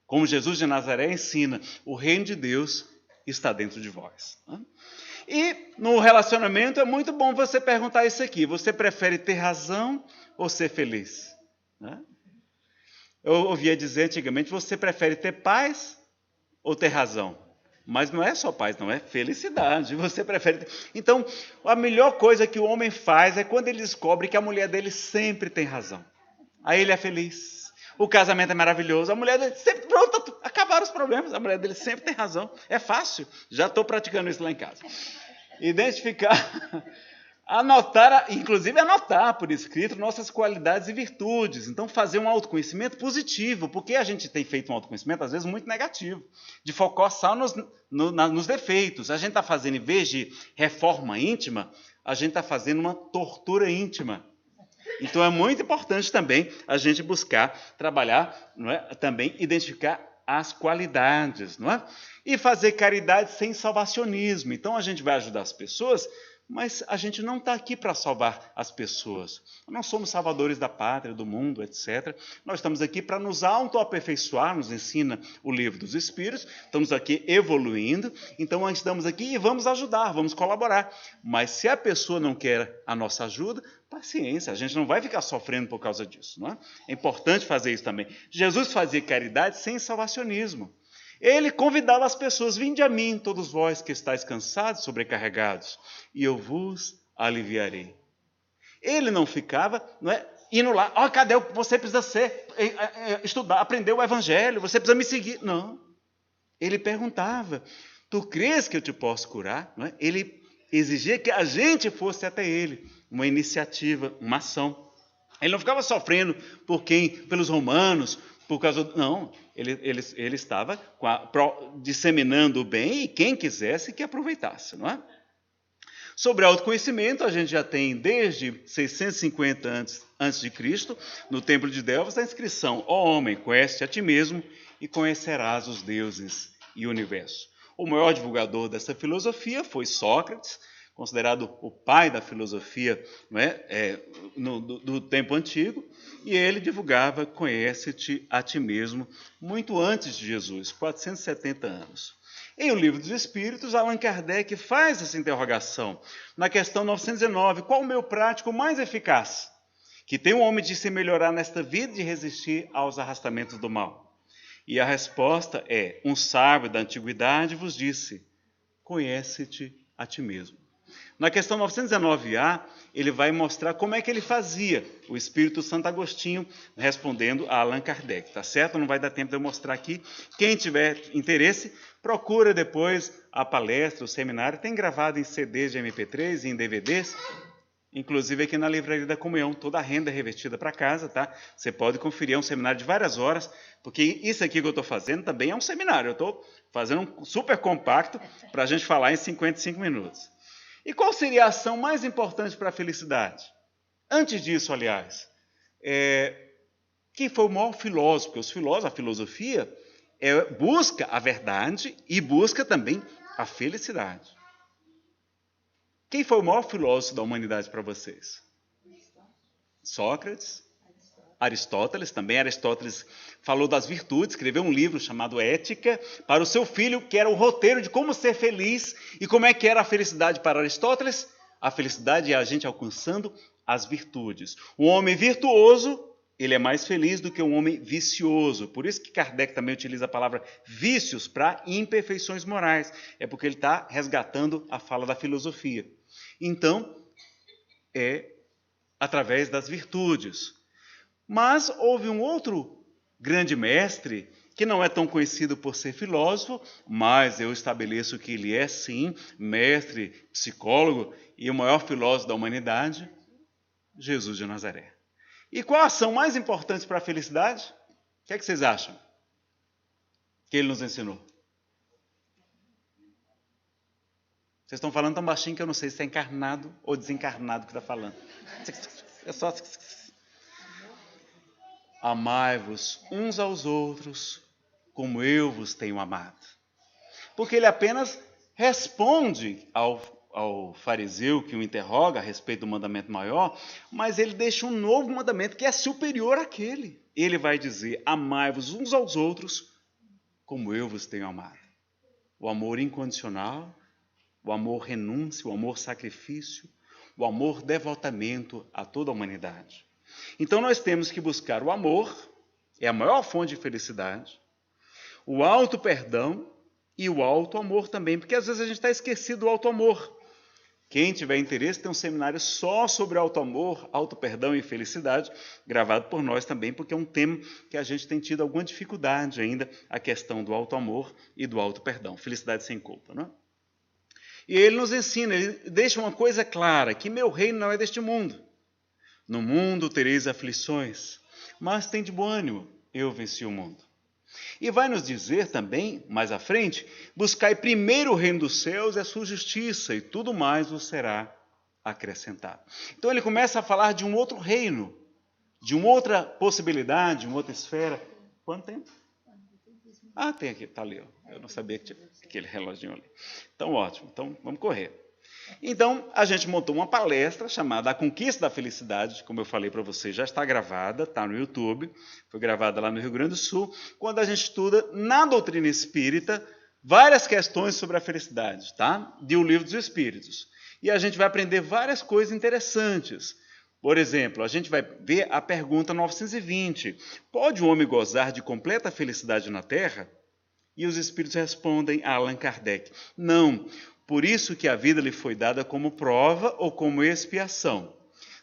Como Jesus de Nazaré ensina, o reino de Deus está dentro de vós. E no relacionamento é muito bom você perguntar isso aqui. Você prefere ter razão ou ser feliz? Eu ouvia dizer antigamente, você prefere ter paz ou ter razão? Mas não é só paz, não é felicidade. Você prefere ter... Então, a melhor coisa que o homem faz é quando ele descobre que a mulher dele sempre tem razão. Aí ele é feliz. O casamento é maravilhoso. A mulher dele sempre... Pronto, acabaram os problemas. A mulher dele sempre tem razão. É fácil. Já estou praticando isso lá em casa. Identificar, inclusive anotar por escrito nossas qualidades e virtudes. Então, fazer um autoconhecimento positivo, porque a gente tem feito um autoconhecimento, às vezes, muito negativo, de focar só nos defeitos. A gente está fazendo, em vez de reforma íntima, a gente está fazendo uma tortura íntima. Então, é muito importante também a gente buscar trabalhar, não é? Também identificar as qualidades, não é? E fazer caridade sem salvacionismo. Então, a gente vai ajudar as pessoas, mas a gente não está aqui para salvar as pessoas. Não somos salvadores da pátria, do mundo, etc. Nós estamos aqui para nos autoaperfeiçoar, nos ensina o Livro dos Espíritos. Estamos aqui evoluindo, então nós estamos aqui e vamos ajudar, vamos colaborar. Mas se a pessoa não quer a nossa ajuda, paciência, a gente não vai ficar sofrendo por causa disso. Não é? É importante fazer isso também. Jesus fazia caridade sem salvacionismo. Ele convidava as pessoas, vinde a mim, todos vós que estáis cansados, sobrecarregados, e eu vos aliviarei. Ele não ficava, não é, indo lá, cadê o que você precisa estudar, aprender o evangelho, você precisa me seguir. Não. Ele perguntava, tu crês que eu te posso curar? Não é? Ele exigia que a gente fosse até ele, uma iniciativa, uma ação. Ele não ficava sofrendo pelos romanos, por causa não, ele estava disseminando o bem e quem quisesse que aproveitasse, não é? Sobre autoconhecimento, a gente já tem desde 650 a.C., no Templo de Delfos, a inscrição: ó homem, conhece a ti mesmo e conhecerás os deuses e o universo. O maior divulgador dessa filosofia foi Sócrates, considerado o pai da filosofia, não é? Do tempo antigo, e ele divulgava conhece-te a ti mesmo muito antes de Jesus, 470 anos. Em O Livro dos Espíritos, Allan Kardec faz essa interrogação. Na questão 919, qual o meio prático mais eficaz? Que tem um homem de se melhorar nesta vida e de resistir aos arrastamentos do mal? E a resposta é: um sábio da antiguidade vos disse, conhece-te a ti mesmo. Na questão 919A, ele vai mostrar como é que ele fazia, o Espírito Santo Agostinho respondendo a Allan Kardec, tá certo? Não vai dar tempo de eu mostrar aqui. Quem tiver interesse, procura depois a palestra, o seminário, tem gravado em CDs de MP3 e em DVDs, inclusive aqui na Livraria da Comunhão, toda a renda é revestida para casa, tá? Você pode conferir, é um seminário de várias horas, porque isso aqui que eu estou fazendo também é um seminário, eu estou fazendo um super compacto para a gente falar em 55 minutos. E qual seria a ação mais importante para a felicidade? Antes disso, aliás, Quem foi o maior filósofo? Porque os filósofos, a filosofia, busca a verdade e busca também a felicidade. Quem foi o maior filósofo da humanidade para vocês? Sócrates. Aristóteles, também Aristóteles falou das virtudes, escreveu um livro chamado Ética para o seu filho, que era o roteiro de como ser feliz e como é que era a felicidade para Aristóteles. A felicidade é a gente alcançando as virtudes. Um homem virtuoso, ele é mais feliz do que um homem vicioso. Por isso que Kardec também utiliza a palavra vícios para imperfeições morais. É porque ele está resgatando a fala da filosofia. Então, é através das virtudes. Mas houve um outro grande mestre, que não é tão conhecido por ser filósofo, mas eu estabeleço que ele é sim mestre, psicólogo e o maior filósofo da humanidade, Jesus de Nazaré. E qual a ação mais importante para a felicidade? O que é que vocês acham que ele nos ensinou? Vocês estão falando tão baixinho que eu não sei se é encarnado ou desencarnado que está falando. É só... Amai-vos uns aos outros, como eu vos tenho amado. Porque ele apenas responde ao fariseu que o interroga a respeito do mandamento maior, mas ele deixa um novo mandamento que é superior àquele. Ele vai dizer, amai-vos uns aos outros, como eu vos tenho amado. O amor incondicional, o amor renúncia, o amor sacrifício, o amor devotamento a toda a humanidade. Então nós temos que buscar o amor, é a maior fonte de felicidade, o auto-perdão e o auto-amor também, porque às vezes a gente está esquecido do auto-amor. Quem tiver interesse, tem um seminário só sobre auto-amor, auto-perdão e felicidade, gravado por nós também, porque é um tema que a gente tem tido alguma dificuldade ainda, a questão do auto-amor e do auto-perdão, felicidade sem culpa, não é? E ele nos ensina, ele deixa uma coisa clara, que meu reino não é deste mundo. No mundo tereis aflições, mas tem de bom ânimo, eu venci o mundo. E vai nos dizer também, mais à frente, buscai primeiro o reino dos céus e a sua justiça, e tudo mais vos será acrescentado. Então ele começa a falar de um outro reino, de uma outra possibilidade, de uma outra esfera. Quanto tempo? Ah, tem aqui, está ali. Ó. Eu não sabia que tinha aquele reloginho ali. Então, ótimo. Então, vamos correr. Então, a gente montou uma palestra chamada A Conquista da Felicidade, como eu falei para vocês, já está gravada, está no YouTube, foi gravada lá no Rio Grande do Sul, quando a gente estuda na doutrina espírita várias questões sobre a felicidade, tá? De O Livro dos Espíritos. E a gente vai aprender várias coisas interessantes. Por exemplo, a gente vai ver a pergunta 920. Pode o homem gozar de completa felicidade na Terra? E os Espíritos respondem a Allan Kardec, não. Por isso que a vida lhe foi dada como prova ou como expiação.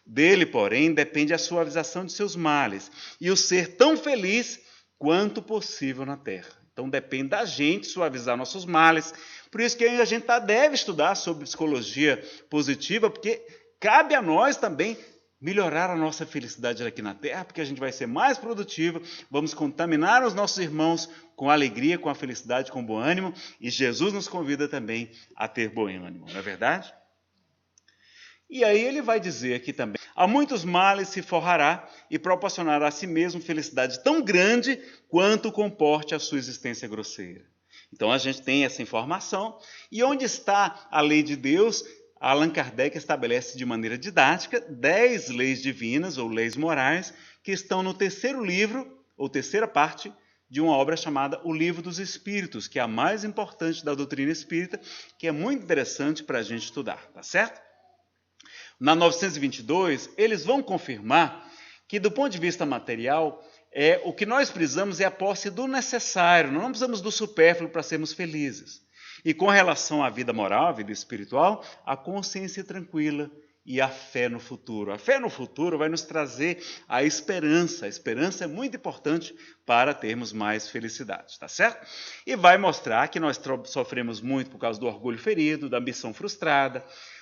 Dele, porém, depende a suavização de seus males e o ser tão feliz quanto possível na terra. Então depende da gente suavizar nossos males. Por isso que a gente deve estudar sobre psicologia positiva, porque cabe a nós também melhorar a nossa felicidade aqui na Terra, porque a gente vai ser mais produtivo, vamos contaminar os nossos irmãos com alegria, com a felicidade, com bom ânimo, e Jesus nos convida também a ter bom ânimo, não é verdade? E aí ele vai dizer aqui também, a muitos males se forrará e proporcionará a si mesmo felicidade tão grande quanto comporte a sua existência grosseira. Então a gente tem essa informação, e onde está a lei de Deus? Allan Kardec estabelece de maneira didática 10 leis divinas ou leis morais que estão no terceiro livro, ou terceira parte, de uma obra chamada O Livro dos Espíritos, que é a mais importante da doutrina espírita, que é muito interessante para a gente estudar, tá certo? Na 922, eles vão confirmar que, do ponto de vista material, o que nós precisamos é a posse do necessário, não precisamos do supérfluo para sermos felizes. E com relação à vida moral, à vida espiritual, a consciência tranquila e a fé no futuro. A fé no futuro vai nos trazer a esperança. A esperança é muito importante para termos mais felicidade, tá certo? E vai mostrar que nós sofremos muito por causa do orgulho ferido, da ambição frustrada,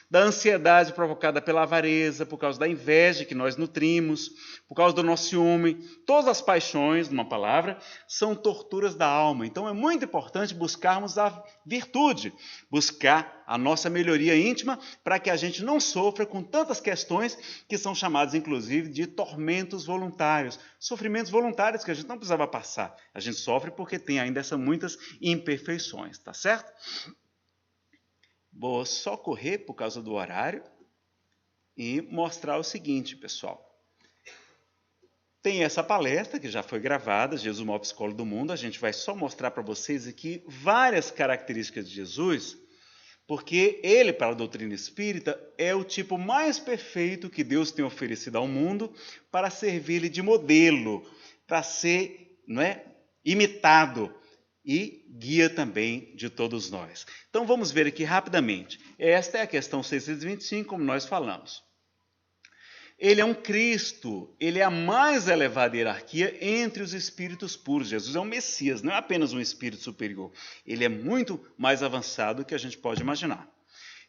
da ansiedade provocada pela avareza, por causa da inveja que nós nutrimos, por causa do nosso ciúme. Todas as paixões, numa palavra, são torturas da alma. Então é muito importante buscarmos a virtude, buscar a nossa melhoria íntima para que a gente não sofra com tantas questões que são chamadas, inclusive, de tormentos voluntários, sofrimentos voluntários que a gente não precisava passar. A gente sofre porque tem ainda essas muitas imperfeições, tá certo? Vou só correr por causa do horário e mostrar o seguinte, pessoal. Tem essa palestra que já foi gravada, Jesus, o maior psicólogo do mundo. A gente vai só mostrar para vocês aqui várias características de Jesus, porque ele, para a doutrina espírita, é o tipo mais perfeito que Deus tem oferecido ao mundo para servir-lhe de modelo, para ser, imitado e guia também de todos nós. Então vamos ver aqui rapidamente. Esta é a questão 625, como nós falamos. Ele é um Cristo, ele é a mais elevada hierarquia entre os espíritos puros. Jesus é um Messias, não é apenas um espírito superior. Ele é muito mais avançado do que a gente pode imaginar.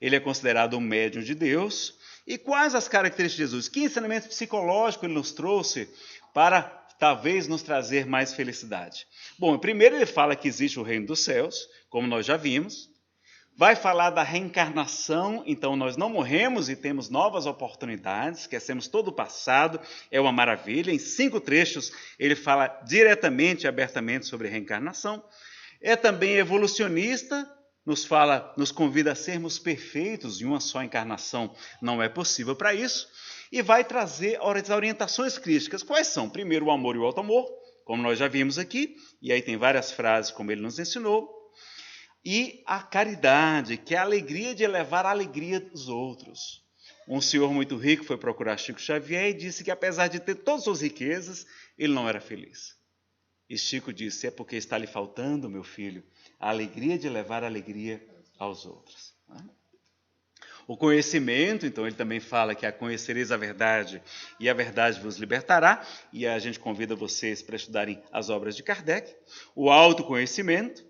Ele é considerado um médium de Deus. E quais as características de Jesus? Que ensinamento psicológico ele nos trouxe para talvez nos trazer mais felicidade? Bom, primeiro ele fala que existe o reino dos céus, como nós já vimos. Vai falar da reencarnação, então nós não morremos e temos novas oportunidades, esquecemos todo o passado, é uma maravilha. Em 5 trechos ele fala diretamente e abertamente sobre reencarnação. É também evolucionista, nos convida a sermos perfeitos, e uma só encarnação não é possível para isso. E vai trazer as orientações críticas. Quais são? Primeiro, o amor e o auto-amor, como nós já vimos aqui, e aí tem várias frases como ele nos ensinou. E a caridade, que é a alegria de elevar a alegria dos outros. Um senhor muito rico foi procurar Chico Xavier e disse que, apesar de ter todas as suas riquezas, ele não era feliz. E Chico disse: é porque está lhe faltando, meu filho, a alegria de elevar a alegria aos outros. O conhecimento, então ele também fala que conhecereis a verdade e a verdade vos libertará, e a gente convida vocês para estudarem as obras de Kardec. O autoconhecimento,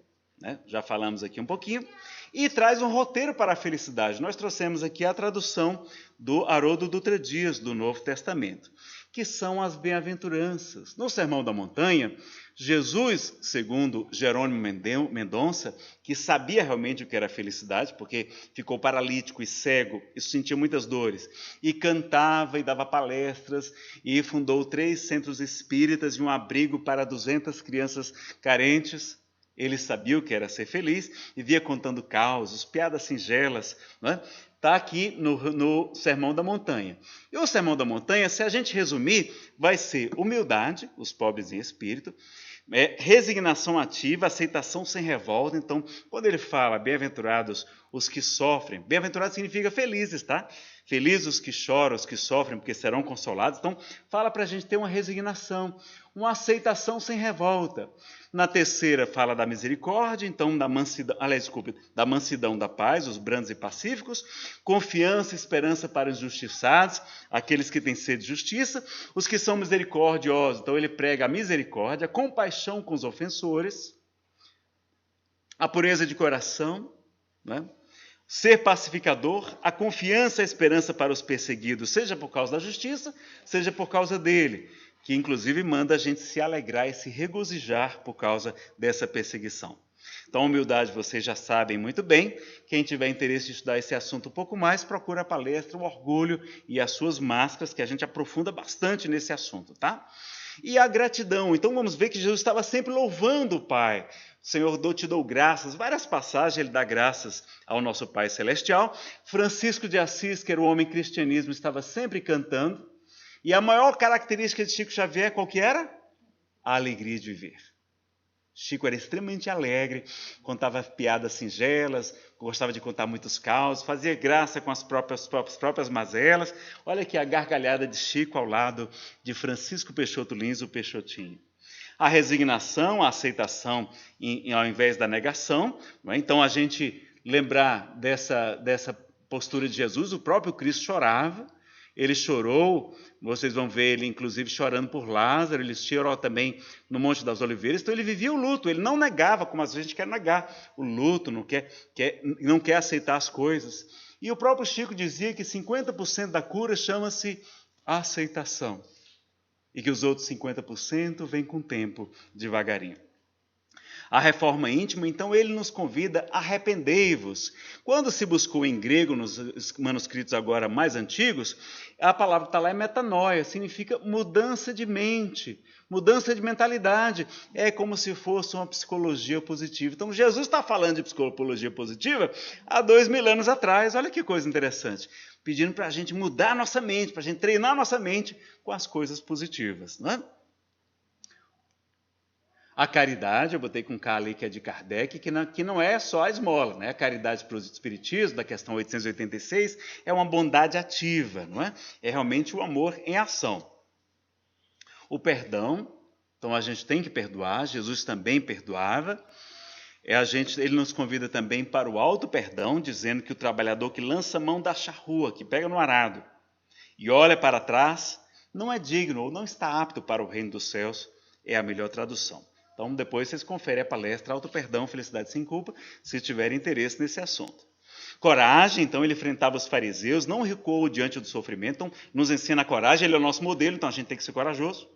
já falamos aqui um pouquinho, e traz um roteiro para a felicidade. Nós trouxemos aqui a tradução do Haroldo Dutra Dias, do Novo Testamento, que são as bem-aventuranças. No Sermão da Montanha, Jesus, segundo Jerônimo Mendonça, que sabia realmente o que era felicidade, porque ficou paralítico e cego e sentia muitas dores, e cantava e dava palestras, e fundou 3 centros espíritas e um abrigo para 200 crianças carentes. Ele sabia o que era ser feliz e via contando causos, piadas singelas. Está aqui no Sermão da Montanha. E o Sermão da Montanha, se a gente resumir, vai ser humildade, os pobres em espírito, resignação ativa, aceitação sem revolta. Então, quando ele fala bem-aventurados os que sofrem, bem-aventurado significa felizes, tá? Felizes os que choram, os que sofrem, porque serão consolados. Então, fala para a gente ter uma resignação, uma aceitação sem revolta. Na terceira, fala da misericórdia, então da mansidão, da paz, os brandos e pacíficos, confiança e esperança para os injustiçados, aqueles que têm sede de justiça, os que são misericordiosos. Então, ele prega a misericórdia, a compaixão com os ofensores, a pureza de coração, ser pacificador, a confiança e a esperança para os perseguidos, seja por causa da justiça, seja por causa dele, que inclusive manda a gente se alegrar e se regozijar por causa dessa perseguição. Então, a humildade vocês já sabem muito bem. Quem tiver interesse em estudar esse assunto um pouco mais, procura a palestra O Orgulho e as Suas Máscaras, que a gente aprofunda bastante nesse assunto, tá? E a gratidão. Então, vamos ver que Jesus estava sempre louvando o Pai. Senhor, te dou graças. Várias passagens ele dá graças ao nosso Pai Celestial. Francisco de Assis, que era o homem cristianismo, estava sempre cantando. E a maior característica de Chico Xavier, qual que era? A alegria de viver. Chico era extremamente alegre, contava piadas singelas, gostava de contar muitos causos, fazia graça com as próprias mazelas. Olha aqui a gargalhada de Chico ao lado de Francisco Peixoto Lins, o Peixotinho. A resignação, a aceitação ao invés da negação. Então, a gente lembrar dessa postura de Jesus, o próprio Cristo chorava. Ele chorou, vocês vão ver ele inclusive chorando por Lázaro, ele chorou também no Monte das Oliveiras. Então ele vivia o luto, ele não negava, como às vezes a gente quer negar o luto, não quer aceitar as coisas. E o próprio Chico dizia que 50% da cura chama-se aceitação. E que os outros 50% vêm com o tempo, devagarinho. A reforma íntima, então, ele nos convida a arrependei-vos. Quando se buscou em grego, nos manuscritos agora mais antigos, a palavra que está lá é metanoia, significa mudança de mente, mudança de mentalidade. É como se fosse uma psicologia positiva. Então, Jesus está falando de psicologia positiva há 2000 anos atrás. Olha que coisa interessante. Pedindo para a gente mudar a nossa mente, para a gente treinar a nossa mente com as coisas positivas, não é? A caridade, eu botei com K ali, que é de Kardec, que não é só a esmola, né? A caridade para o espiritismo, da questão 886, é uma bondade ativa, não é? É realmente o amor em ação. O perdão, então a gente tem que perdoar, Jesus também perdoava. Ele nos convida também para o auto-perdão, dizendo que o trabalhador que lança a mão da charrua, que pega no arado e olha para trás, não é digno ou não está apto para o reino dos céus, é a melhor tradução. Então, depois vocês conferem a palestra Auto-Perdão, Felicidade Sem Culpa, se tiverem interesse nesse assunto. Coragem, então, ele enfrentava os fariseus, não recuou diante do sofrimento, então, nos ensina a coragem, ele é o nosso modelo, então a gente tem que ser corajoso.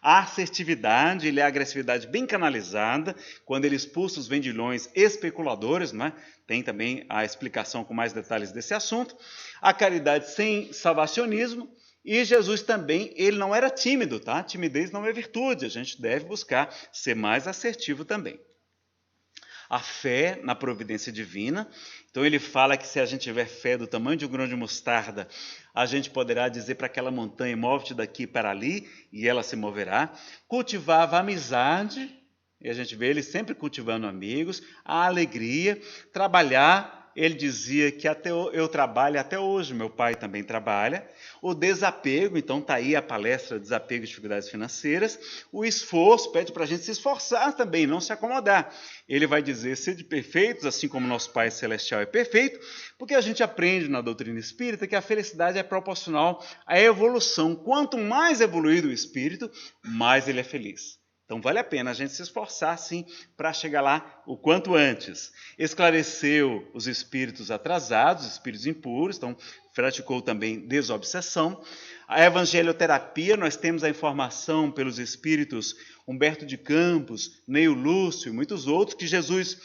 A assertividade, ele é a agressividade bem canalizada, quando ele expulsa os vendilhões especuladores, não é? Tem também a explicação com mais detalhes desse assunto. A caridade sem salvacionismo. E Jesus também, ele não era tímido, tá? Timidez não é virtude, a gente deve buscar ser mais assertivo também. A fé na providência divina, então ele fala que se a gente tiver fé do tamanho de um grão de mostarda, a gente poderá dizer para aquela montanha, move-te daqui para ali, e ela se moverá. Cultivava a amizade, e a gente vê ele sempre cultivando amigos, a alegria, trabalhar. Ele dizia que eu trabalho até hoje, meu pai também trabalha. O desapego, então está aí a palestra Desapego e Dificuldades Financeiras. O esforço, pede para a gente se esforçar também, não se acomodar. Ele vai dizer, sede perfeitos, assim como nosso Pai Celestial é perfeito, porque a gente aprende na doutrina espírita que a felicidade é proporcional à evolução. Quanto mais evoluído o espírito, mais ele é feliz. Então vale a pena a gente se esforçar, sim, para chegar lá o quanto antes. Esclareceu os espíritos atrasados, espíritos impuros, então praticou também desobsessão. A evangelioterapia, nós temos a informação pelos espíritos Humberto de Campos, Neio Lúcio e muitos outros, que Jesus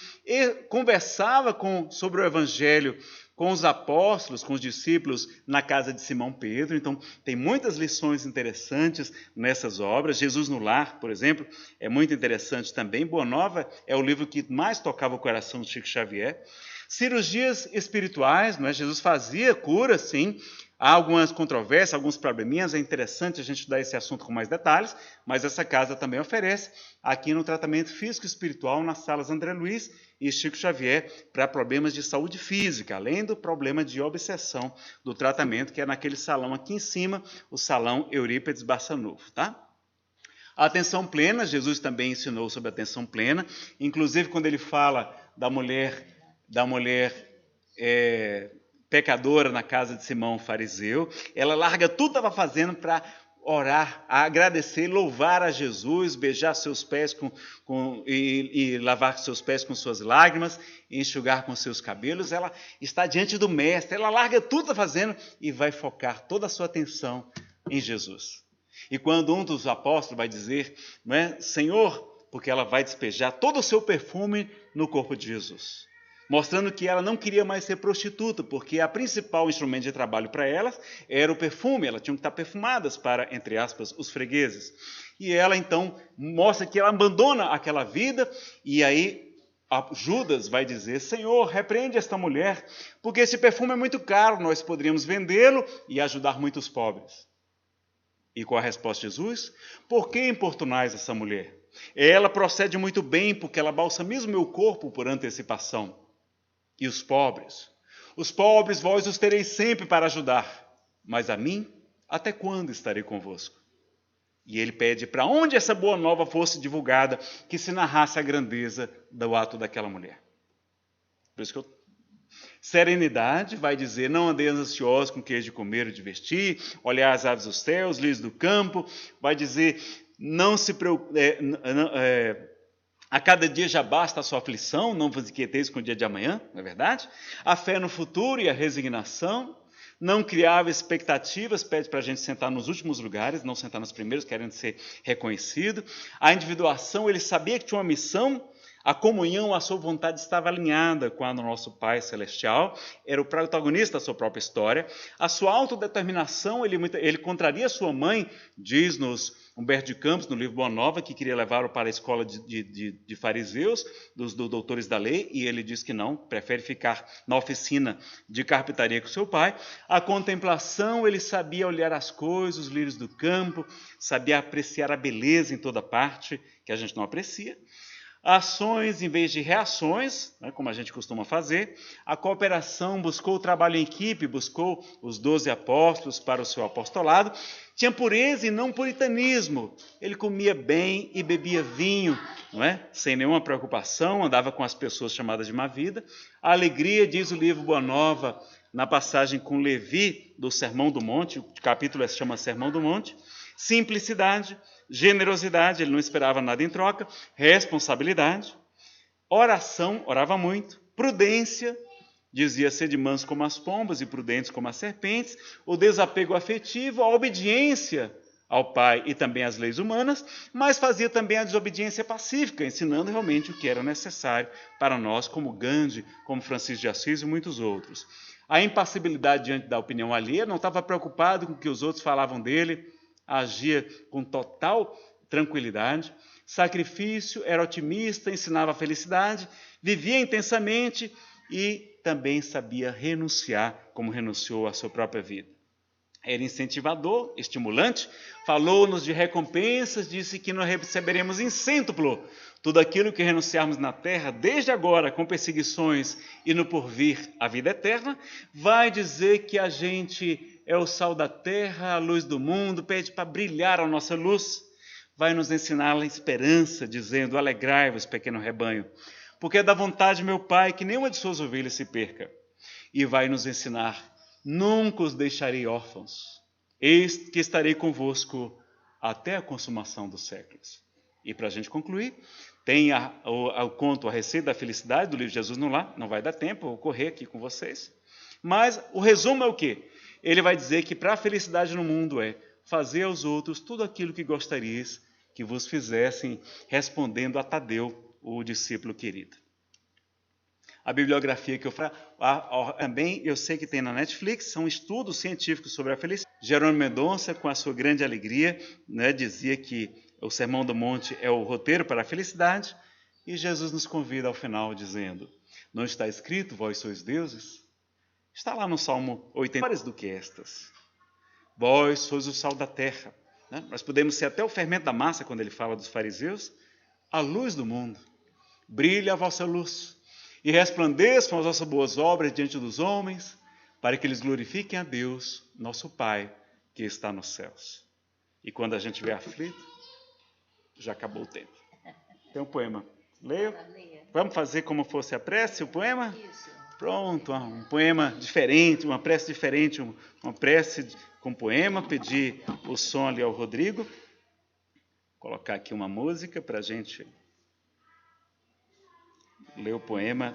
conversava sobre o evangelho com os apóstolos, com os discípulos na casa de Simão Pedro. Então, tem muitas lições interessantes nessas obras. Jesus no Lar, por exemplo, é muito interessante também. Boa Nova é o livro que mais tocava o coração de Chico Xavier. Cirurgias espirituais, não é? Jesus fazia cura, sim. Há algumas controvérsias, alguns probleminhas, é interessante a gente estudar esse assunto com mais detalhes, mas essa casa também oferece aqui no tratamento físico e espiritual nas salas André Luiz e Chico Xavier para problemas de saúde física, além do problema de obsessão do tratamento, que é naquele salão aqui em cima, o salão Eurípides Barçanufo, tá? A atenção plena, Jesus também ensinou sobre a atenção plena, inclusive quando ele fala da mulher pecadora na casa de Simão fariseu, ela larga tudo que estava fazendo para orar, agradecer, louvar a Jesus, beijar seus pés e lavar seus pés com suas lágrimas, enxugar com seus cabelos. Ela está diante do Mestre, ela larga tudo que está fazendo e vai focar toda a sua atenção em Jesus. E quando um dos apóstolos vai dizer, não é, Senhor, porque ela vai despejar todo o seu perfume no corpo de Jesus, mostrando que ela não queria mais ser prostituta, porque a principal instrumento de trabalho para elas era o perfume, elas tinham que estar perfumadas para, entre aspas, os fregueses. E ela, então, mostra que ela abandona aquela vida, e aí Judas vai dizer, Senhor, repreende esta mulher, porque esse perfume é muito caro, nós poderíamos vendê-lo e ajudar muitos pobres. E qual a resposta de Jesus? Por que importunais essa mulher? Ela procede muito bem, porque ela balsamiza o meu corpo por antecipação. E os pobres? Os pobres vós os tereis sempre para ajudar, mas a mim, até quando estarei convosco? E ele pede para onde essa boa nova fosse divulgada, que se narrasse a grandeza do ato daquela mulher. Por isso que Serenidade vai dizer, não andeis ansiosos com o que hei de comer ou de vestir, olhar as aves dos céus, lírios do campo. Vai dizer, não se preocupe, A cada dia já basta a sua aflição, não vos inquieteis com o dia de amanhã, não é verdade? A fé no futuro e a resignação. Não criava expectativas, pede para a gente sentar nos últimos lugares, não sentar nos primeiros, querendo ser reconhecido. A individuação, ele sabia que tinha uma missão, a comunhão, a sua vontade estava alinhada com a do nosso Pai Celestial, era o protagonista da sua própria história. A sua autodeterminação, ele contraria sua mãe, diz-nos Humberto de Campos, no livro Boa Nova, que queria levá-lo para a escola de fariseus, dos doutores da lei, e ele diz que não, prefere ficar na oficina de carpintaria com seu pai. A contemplação, ele sabia olhar as coisas, os lírios do campo, sabia apreciar a beleza em toda parte, que a gente não aprecia. Ações em vez de reações, né, como a gente costuma fazer. A cooperação, buscou o trabalho em equipe, buscou os 12 apóstolos para o seu apostolado. Tinha pureza e não puritanismo. Ele comia bem e bebia vinho, não é? Sem nenhuma preocupação, andava com as pessoas chamadas de má vida. A alegria, diz o livro Boa Nova, na passagem com Levi, do Sermão do Monte, o capítulo se chama Sermão do Monte. Simplicidade, generosidade, ele não esperava nada em troca, responsabilidade, oração, orava muito, prudência, dizia ser de manso como as pombas e prudentes como as serpentes, o desapego afetivo, a obediência ao pai e também às leis humanas, mas fazia também a desobediência pacífica, ensinando realmente o que era necessário para nós, como Gandhi, como Francisco de Assis e muitos outros. A impassibilidade diante da opinião alheia, não estava preocupado com o que os outros falavam dele, agia com total tranquilidade. Sacrifício, era otimista, ensinava a felicidade, vivia intensamente e também sabia renunciar, como renunciou à sua própria vida. Era incentivador, estimulante, falou-nos de recompensas, disse que nós receberemos em cêntuplo tudo aquilo que renunciarmos na terra, desde agora, com perseguições e no porvir a vida eterna. Vai dizer que a gente é o sal da terra, a luz do mundo, pede para brilhar a nossa luz. Vai nos ensinar a esperança, dizendo, alegrai-vos, pequeno rebanho, porque é da vontade, meu Pai, que nenhuma de suas ovelhas se perca. E vai nos ensinar, nunca os deixarei órfãos, eis que estarei convosco até a consumação dos séculos. E para a gente concluir, tem o conto A Receita da Felicidade, do livro Jesus no Lar, não vai dar tempo, vou correr aqui com vocês. Mas o resumo é o quê? Ele vai dizer que para a felicidade no mundo é fazer aos outros tudo aquilo que gostarias que vos fizessem, respondendo a Tadeu, o discípulo querido. A bibliografia que eu falo, também eu sei que tem na Netflix, são estudos científicos sobre a felicidade. Jerônimo Mendonça, com a sua grande alegria, né, dizia que o Sermão do Monte é o roteiro para a felicidade, e Jesus nos convida ao final dizendo, não está escrito, vós sois deuses? Está lá no Salmo 80, maiores do que estas. Vós sois o sal da terra. Né? Nós podemos ser até o fermento da massa, quando ele fala dos fariseus, a luz do mundo. Brilhe a vossa luz e resplandeçam as vossas boas obras diante dos homens, para que eles glorifiquem a Deus, nosso Pai, que está nos céus. E quando a gente estiver aflito, já acabou o tempo. Tem um poema. Leio? Vamos fazer como fosse a prece, o poema? Isso. Pronto, um poema diferente, uma prece diferente, uma prece com poema. Pedir o som ali ao Rodrigo. Colocar aqui uma música para a gente ler o poema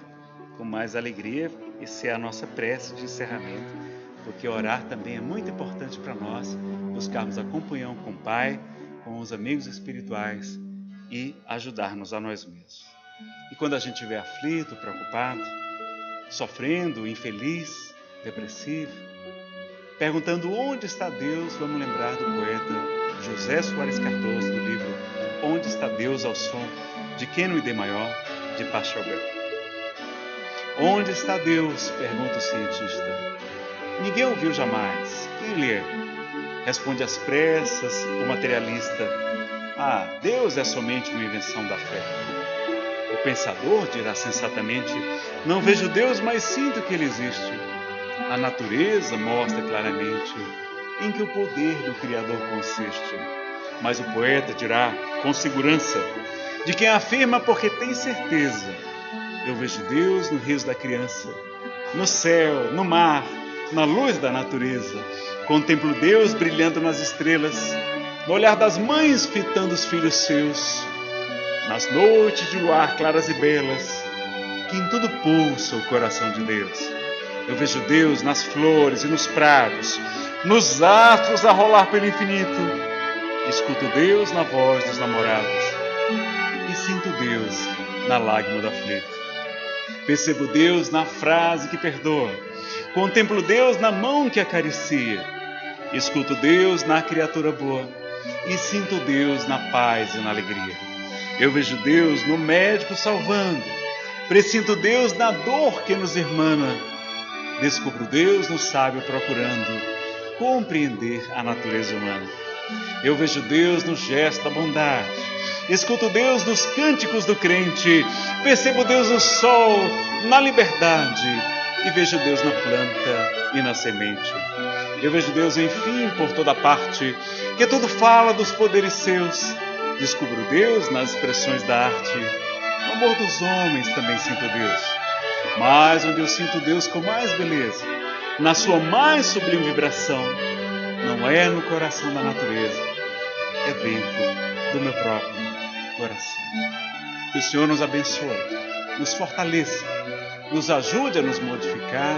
com mais alegria e ser a nossa prece de encerramento, porque orar também é muito importante para nós, buscarmos a comunhão com o Pai, com os amigos espirituais e ajudar-nos a nós mesmos. E quando a gente estiver aflito, preocupado, sofrendo, infeliz, depressivo, perguntando onde está Deus, vamos lembrar do poeta José Soares Cardoso, do livro Onde está Deus, ao som de Queno e D maior, de Pachelbel. Onde está Deus? Pergunta o cientista. Ninguém ouviu jamais. Quem lê? Responde às pressas o materialista. Ah, Deus é somente uma invenção da fé. O pensador dirá sensatamente, não vejo Deus, mas sinto que Ele existe. A natureza mostra claramente em que o poder do Criador consiste. Mas o poeta dirá, com segurança, de quem afirma porque tem certeza. Eu vejo Deus no riso da criança, no céu, no mar, na luz da natureza. Contemplo Deus brilhando nas estrelas, no olhar das mães fitando os filhos seus, nas noites de luar claras e belas, que em tudo pulsa o coração de Deus. Eu vejo Deus nas flores e nos prados, nos astros a rolar pelo infinito. Escuto Deus na voz dos namorados e sinto Deus na lágrima do aflito. Percebo Deus na frase que perdoa, contemplo Deus na mão que acaricia, escuto Deus na criatura boa e sinto Deus na paz e na alegria. Eu vejo Deus no médico salvando, presinto Deus na dor que nos irmana, descubro Deus no sábio procurando compreender a natureza humana. Eu vejo Deus no gesto da bondade, escuto Deus nos cânticos do crente, percebo Deus no sol, na liberdade, e vejo Deus na planta e na semente. Eu vejo Deus, enfim, por toda parte, que tudo fala dos poderes seus. Descubro Deus nas expressões da arte, no amor dos homens também sinto Deus. Mas onde eu sinto Deus com mais beleza, na sua mais sublime vibração, não é no coração da natureza, é dentro do meu próprio coração. Que o Senhor nos abençoe, nos fortaleça, nos ajude a nos modificar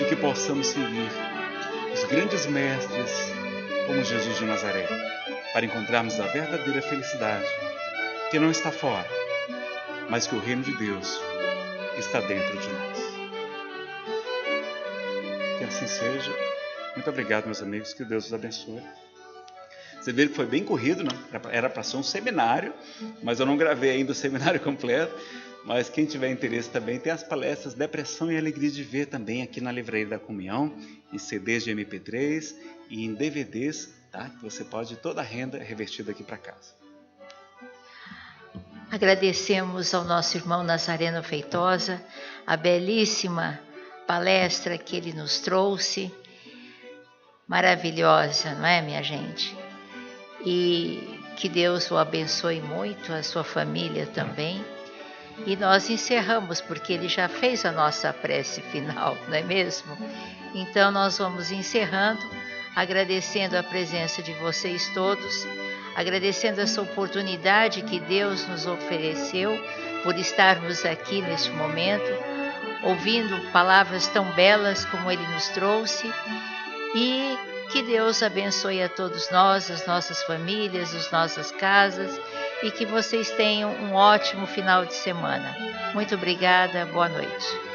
e que possamos seguir os grandes mestres como Jesus de Nazaré, para encontrarmos a verdadeira felicidade, que não está fora, mas que o reino de Deus está dentro de nós. Que assim seja. Muito obrigado, meus amigos, que Deus os abençoe. Você vê que foi bem corrido, não? Era para ser um seminário, mas eu não gravei ainda o seminário completo. Mas quem tiver interesse também, tem as palestras Depressão e Alegria de Ver também aqui na Livraria da Comunhão, em CDs de MP3 e em DVDs, tá? Que você pode toda a renda revertida aqui para casa. Agradecemos ao nosso irmão Nazareno Feitosa a belíssima palestra que ele nos trouxe. Maravilhosa, não é, minha gente? E que Deus o abençoe muito, a sua família também. E nós encerramos, porque ele já fez a nossa prece final, não é mesmo? Então nós vamos encerrando, agradecendo a presença de vocês todos, agradecendo essa oportunidade que Deus nos ofereceu por estarmos aqui neste momento, ouvindo palavras tão belas como ele nos trouxe, e que Deus abençoe a todos nós, as nossas famílias, as nossas casas, e que vocês tenham um ótimo final de semana. Muito obrigada, boa noite.